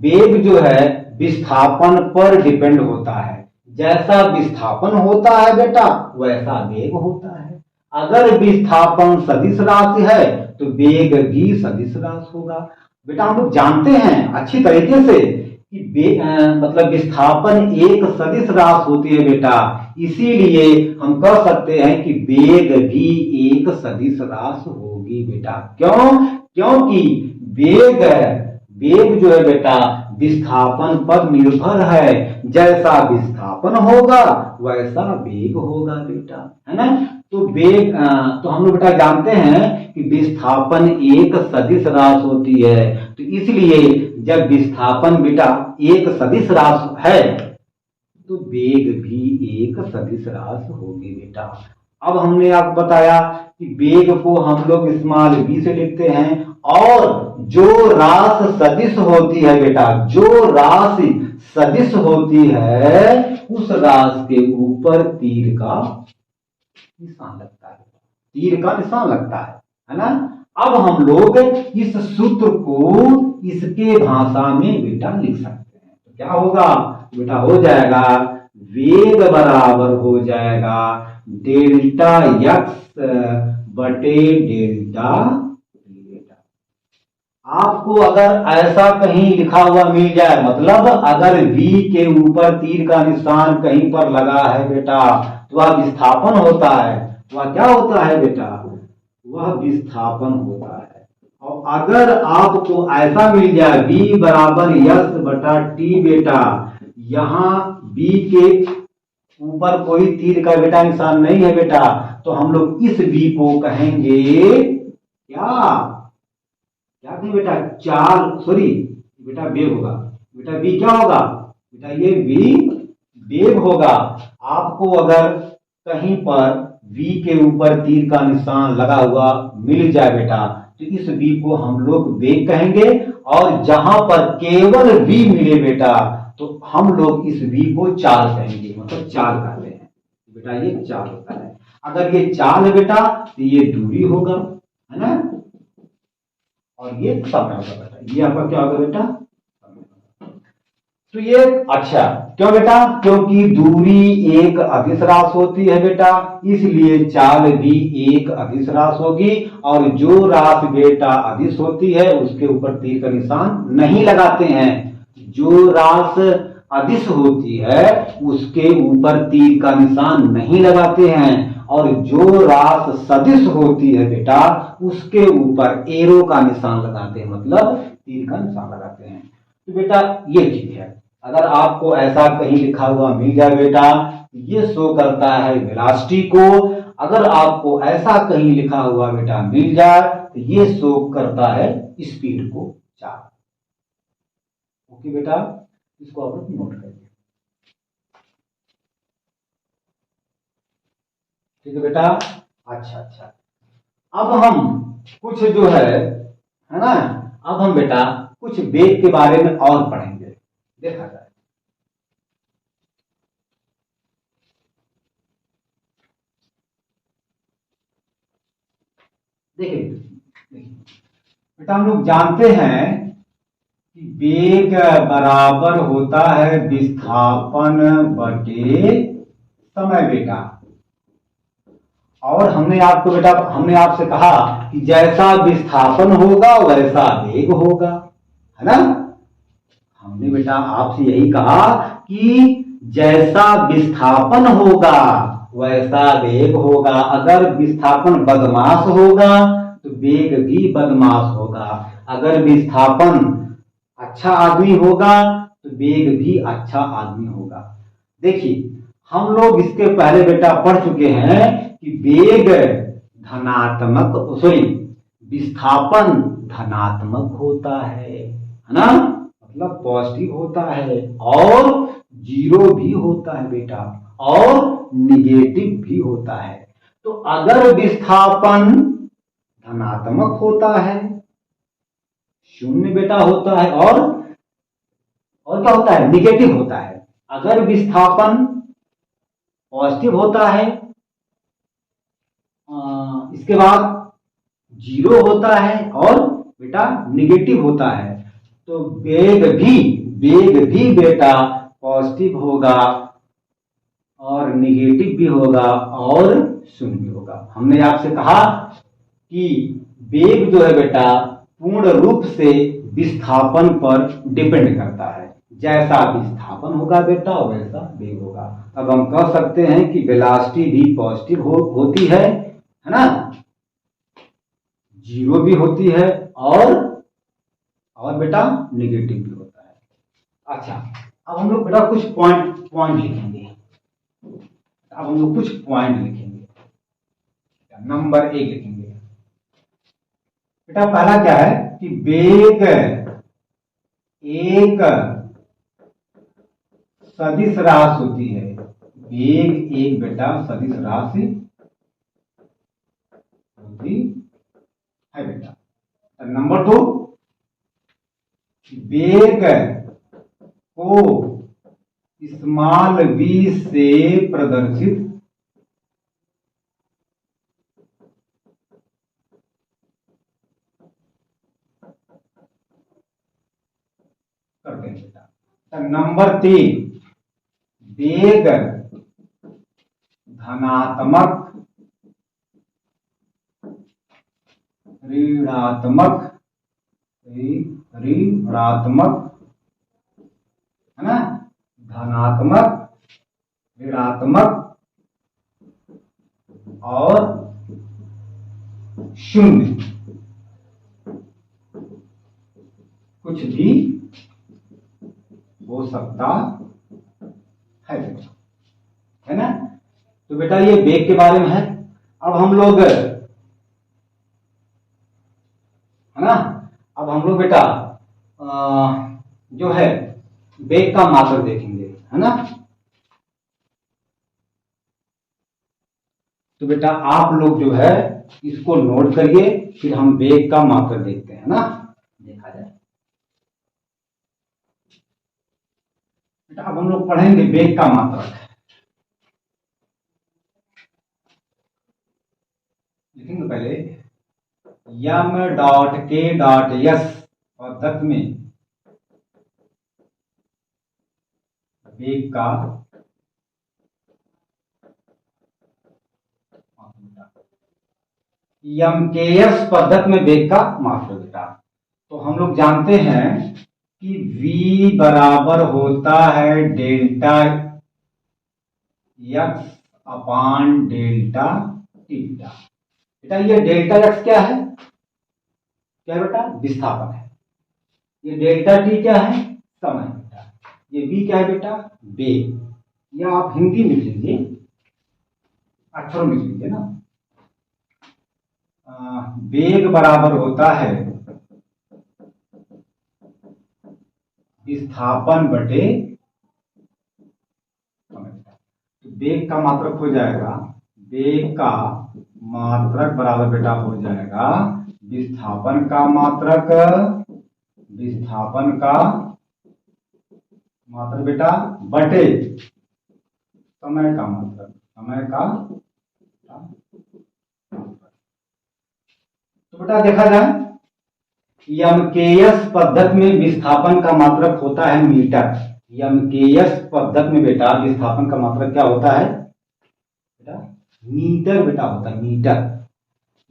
वेग जो है विस्थापन पर डिपेंड होता है। जैसा विस्थापन होता है बेटा वैसा वेग होता है। अगर विस्थापन सदिश राशि है तो वेग भी सदिश राशि होगा बेटा। हम लोग जानते हैं अच्छी तरीके से कि मतलब विस्थापन एक सदिश राशि होती है बेटा, इसीलिए हम कह सकते हैं कि वेग भी एक सदिश राशि होगी बेटा। क्यों? क्योंकि वेग जो है बेटा विस्थापन पर निर्भर है। जैसा विस्थापन होगा वैसा वेग होगा बेटा, है ना। तो वेग तो हम लोग बेटा जानते हैं कि विस्थापन एक सदिश राशि होती है, तो इसलिए जब विस्थापन बेटा एक सदिश राशि है तो वेग भी एक सदिश राशि होगी बेटा। अब हमने आपको बताया कि वेग को हम लोग स्मॉल v से लिखते हैं, और जो राशि सदिश होती है बेटा, जो राशि सदिश होती है उस राशि के ऊपर तीर का निशान लगता है, तीर का निशान लगता है ना। अब हम लोग इस सूत्र को इसके भाषा में बेटा लिख सकते हैं। तो क्या होगा बेटा? हो जाएगा वेग बराबर हो जाएगा डेल्टा x बटे डेल्टा बेटा। आपको अगर ऐसा कहीं लिखा हुआ मिल जाए, मतलब अगर v के ऊपर तीर का निशान कहीं पर लगा है बेटा, तो वह विस्थापन होता है। वह क्या होता है बेटा? वह विस्थापन होता है। और अगर आपको ऐसा मिल जाए v बराबर यस बटा टी बेटा, यहां v के ऊपर कोई तीर का बेटा निशान नहीं है बेटा, तो हम लोग इस v को कहेंगे क्या क्या कहें बेटा? चाल, सॉरी बेटा वेग होगा बेटा। v क्या होगा बेटा? ये v वेग होगा। आपको अगर कहीं पर v के ऊपर तीर का निशान लगा हुआ मिल जाए बेटा, तो इस v को हम लोग वेग कहेंगे, और जहां पर केवल v मिले बेटा तो हम लोग इस v को चाल कहेंगे, मतलब चाल कहते हैं बेटा। ये चाल होता है। अगर ये चाल है बेटा तो ये दूरी होगा, है ना। और ये समय होगा बेटा, ये आपका क्या होगा बेटा, तो ये अच्छा क्यों बेटा, क्योंकि दूरी एक अदिश राशि होती है बेटा, इसलिए चाल भी एक अदिश राशि होगी, और जो राशि बेटा अदिश होती है उसके ऊपर तीर का निशान नहीं लगाते हैं। जो राशि अदिश होती है उसके ऊपर तीर का निशान नहीं लगाते हैं, और जो राशि सदिश होती है बेटा उसके ऊपर एरो का निशान लगाते हैं, मतलब तीर का निशान लगाते हैं। तो बेटा ये चीज है, अगर आपको ऐसा कहीं लिखा हुआ मिल जाए बेटा, ये शो करता है वेलोसिटी को, अगर आपको ऐसा कहीं लिखा हुआ बेटा मिल जाए तो ये शो करता है स्पीड को, चार्ज। ओके बेटा, इसको आप लोग नोट करिए। ठीक है बेटा, अच्छा अच्छा, अब हम कुछ जो है ना, अब हम बेटा कुछ वेग के बारे में और पढ़ेंगे, देखा जाए। देखिए बेटा, हम लोग जानते हैं कि वेग बराबर होता है विस्थापन बटे समय बेटा, और हमने आपसे कहा कि जैसा विस्थापन होगा वैसा वेग होगा, है ना। हमने बेटा आपसे यही कहा कि जैसा विस्थापन होगा वैसा वेग होगा, अगर विस्थापन बदमाश होगा तो वेग भी बदमाश होगा, अगर विस्थापन अच्छा आदमी होगा तो वेग भी अच्छा आदमी होगा। देखिए हम लोग इसके पहले बेटा पढ़ चुके हैं कि वेग धनात्मक, सॉरी, विस्थापन धनात्मक होता है ना, मतलब पॉजिटिव होता है, और जीरो भी होता है बेटा, और निगेटिव भी होता है। तो अगर विस्थापन धनात्मक होता है, शून्य बेटा होता है, और क्या होता है, निगेटिव होता है। अगर विस्थापन पॉजिटिव होता है, इसके बाद जीरो होता है, और बेटा निगेटिव होता है, तो वेग भी बेटा पॉजिटिव होगा, और निगेटिव भी होगा, और शून्य भी होगा। हमने आपसे कहा कि वेग जो है बेटा पूर्ण रूप से विस्थापन पर डिपेंड करता है, जैसा विस्थापन होगा बेटा वैसा वेग होगा। अब हम कह सकते हैं कि वेलोसिटी भी पॉजिटिव होती है ना, जीरो भी होती है, और बेटा निगेटिव भी होता है। अच्छा, अब हम लोग बेटा कुछ पॉइंट लिखेंगे, अब हम लोग कुछ पॉइंट लिखेंगे, नंबर 1 लिखेंगे बेटा। पहला क्या है कि वेग एक सदिश राशि होती है, वेग एक बेटा सदिश राशि होती है बेटा। नंबर 2, वेग को स्मॉल v से प्रदर्शित करते हैं बेटा। नंबर 3, वेग धनात्मक, ऋणात्मक, है ना, धनात्मक, ऋणात्मक, और शून्य, कुछ भी हो सकता है बेटा, है ना। तो बेटा ये वेग के बारे में है। अब हम लोग, है ना, अब हम लोग बेटा जो है वेग का मात्रक देखेंगे, है ना। तो बेटा आप लोग जो है इसको नोट करिए, फिर हम वेग का मात्रक देखते हैं ना, देखा जाए बेटा। अब हम लोग पढ़ेंगे वेग का मात्रक, लिखेंगे पहले यम डॉट के डॉट यस पद्धति में वेग का यम के एस पद्धति में वेग का मात्रक बेटा। तो हम लोग जानते हैं कि v बराबर होता है डेल्टा एक्स अपान डेल्टा टीटा। बेटा ये डेल्टा एक्स क्या है, क्या बेटा, विस्थापन है। ये डेल्टा टी क्या है, समय बेटा। ये v क्या है बेटा, वेग। या आप हिंदी में लिख लीजिए, अक्षरों में लिख लीजिए ना। वेग बराबर होता है विस्थापन बटे समय। तो वेग का मात्रक हो जाएगा, वेग का मात्रक बराबर बेटा हो जाएगा विस्थापन का मात्रक, विस्थापन का मात्रक बेटा बटे समय का मात्रक, समय का। तो बेटा देखा जाए, यमकेएस पद्धति में विस्थापन का मात्रक होता है मीटर। यमकेएस पद्धति में बेटा विस्थापन का मात्रक क्या होता है बेटा, मीटर बेटा होता है, मीटर।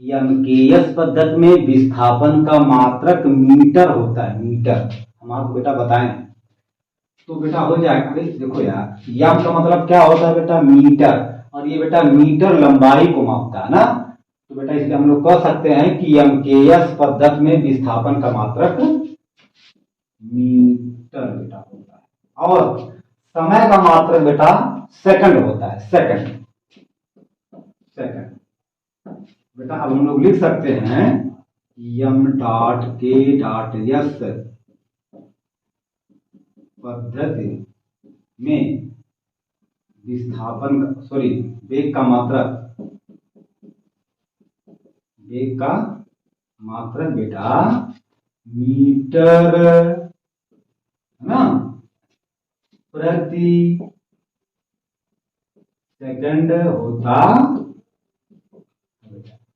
यमकेएस पद्धति में विस्थापन का मात्रक मीटर होता है, मीटर। हम आपको बेटा बताएं तो बेटा हो जाएगा। देखो यार, यम का मतलब क्या होता है बेटा, मीटर, और ये बेटा मीटर लंबाई को मापता है ना। तो बेटा इसलिए हम लोग कह सकते हैं कि यमकेएस पद्धति में विस्थापन का मात्रक मीटर बेटा होता है, और समय का मात्रक बेटा सेकंड होता है, सेकंड, सेकंड बेटा। अब हम लोग लिख सकते हैं यम डॉट के डॉट यस पद्धति में विस्थापन सॉरी वेग का मात्रक, वेग का मात्रक बेटा मीटर है ना प्रति सेकंड होता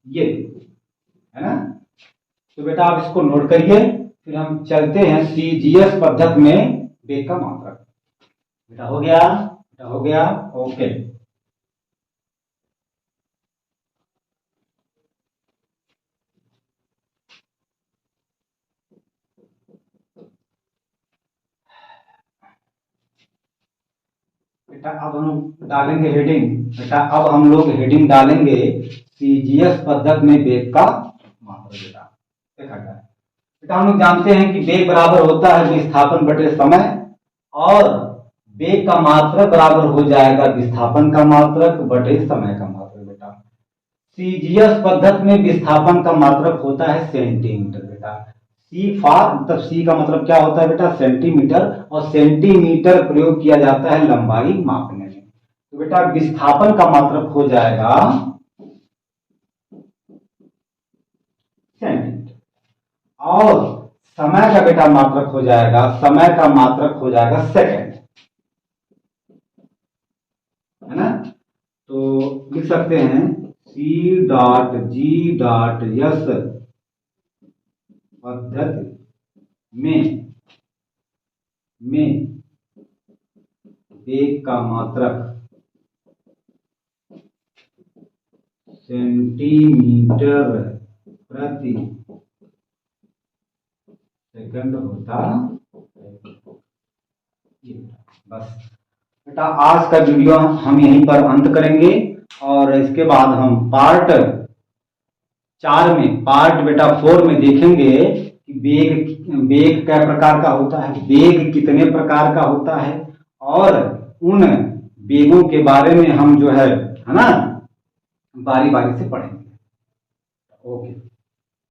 ये है ना। तो बेटा आप इसको नोट करिए, फिर हम चलते हैं सीजीएस पद्धति में वेग का मात्रक। बेटा हो गया, बेटा हो गया, ओके। बेटा अब हम डालेंगे हेडिंग, बेटा अब हम लोग हेडिंग डालेंगे सीजीएस पद्धति में वेग का मात्रक। बेटा देखा जाए, बेटा हम लोग जानते हैं कि वेग बराबर होता है विस्थापन बटे समय, और वेग का मात्रक बराबर हो जाएगा विस्थापन का मात्रक बटे समय का मात्रक। बेटा सीजीएस पद्धति में विस्थापन का मात्रक होता है सेंटीमीटर बेटा। सी फॉर मतलब सी का मतलब क्या होता है बेटा, सेंटीमीटर, और सेंटीमीटर प्रयोग किया जाता है लंबाई मापने में। तो बेटा विस्थापन का मात्रक हो जाएगा सेंटीमीटर, और समय का बेटा मात्रक हो जाएगा, समय का मात्रक हो जाएगा सेकंड, है ना। तो लिख सकते हैं C dot G dot S पद्धति में वेग का मात्रक सेंटीमीटर प्रति सेकंड होता है। बस बेटा आज का वीडियो हम यहीं पर अंत करेंगे, और इसके बाद हम पार्ट 4 में, पार्ट बेटा 4 में देखेंगे कि वेग कै प्रकार का होता है, वेग कितने प्रकार का होता है, और उन वेगों के बारे में हम जो है ना बारी बारी से पढ़ेंगे। ओके।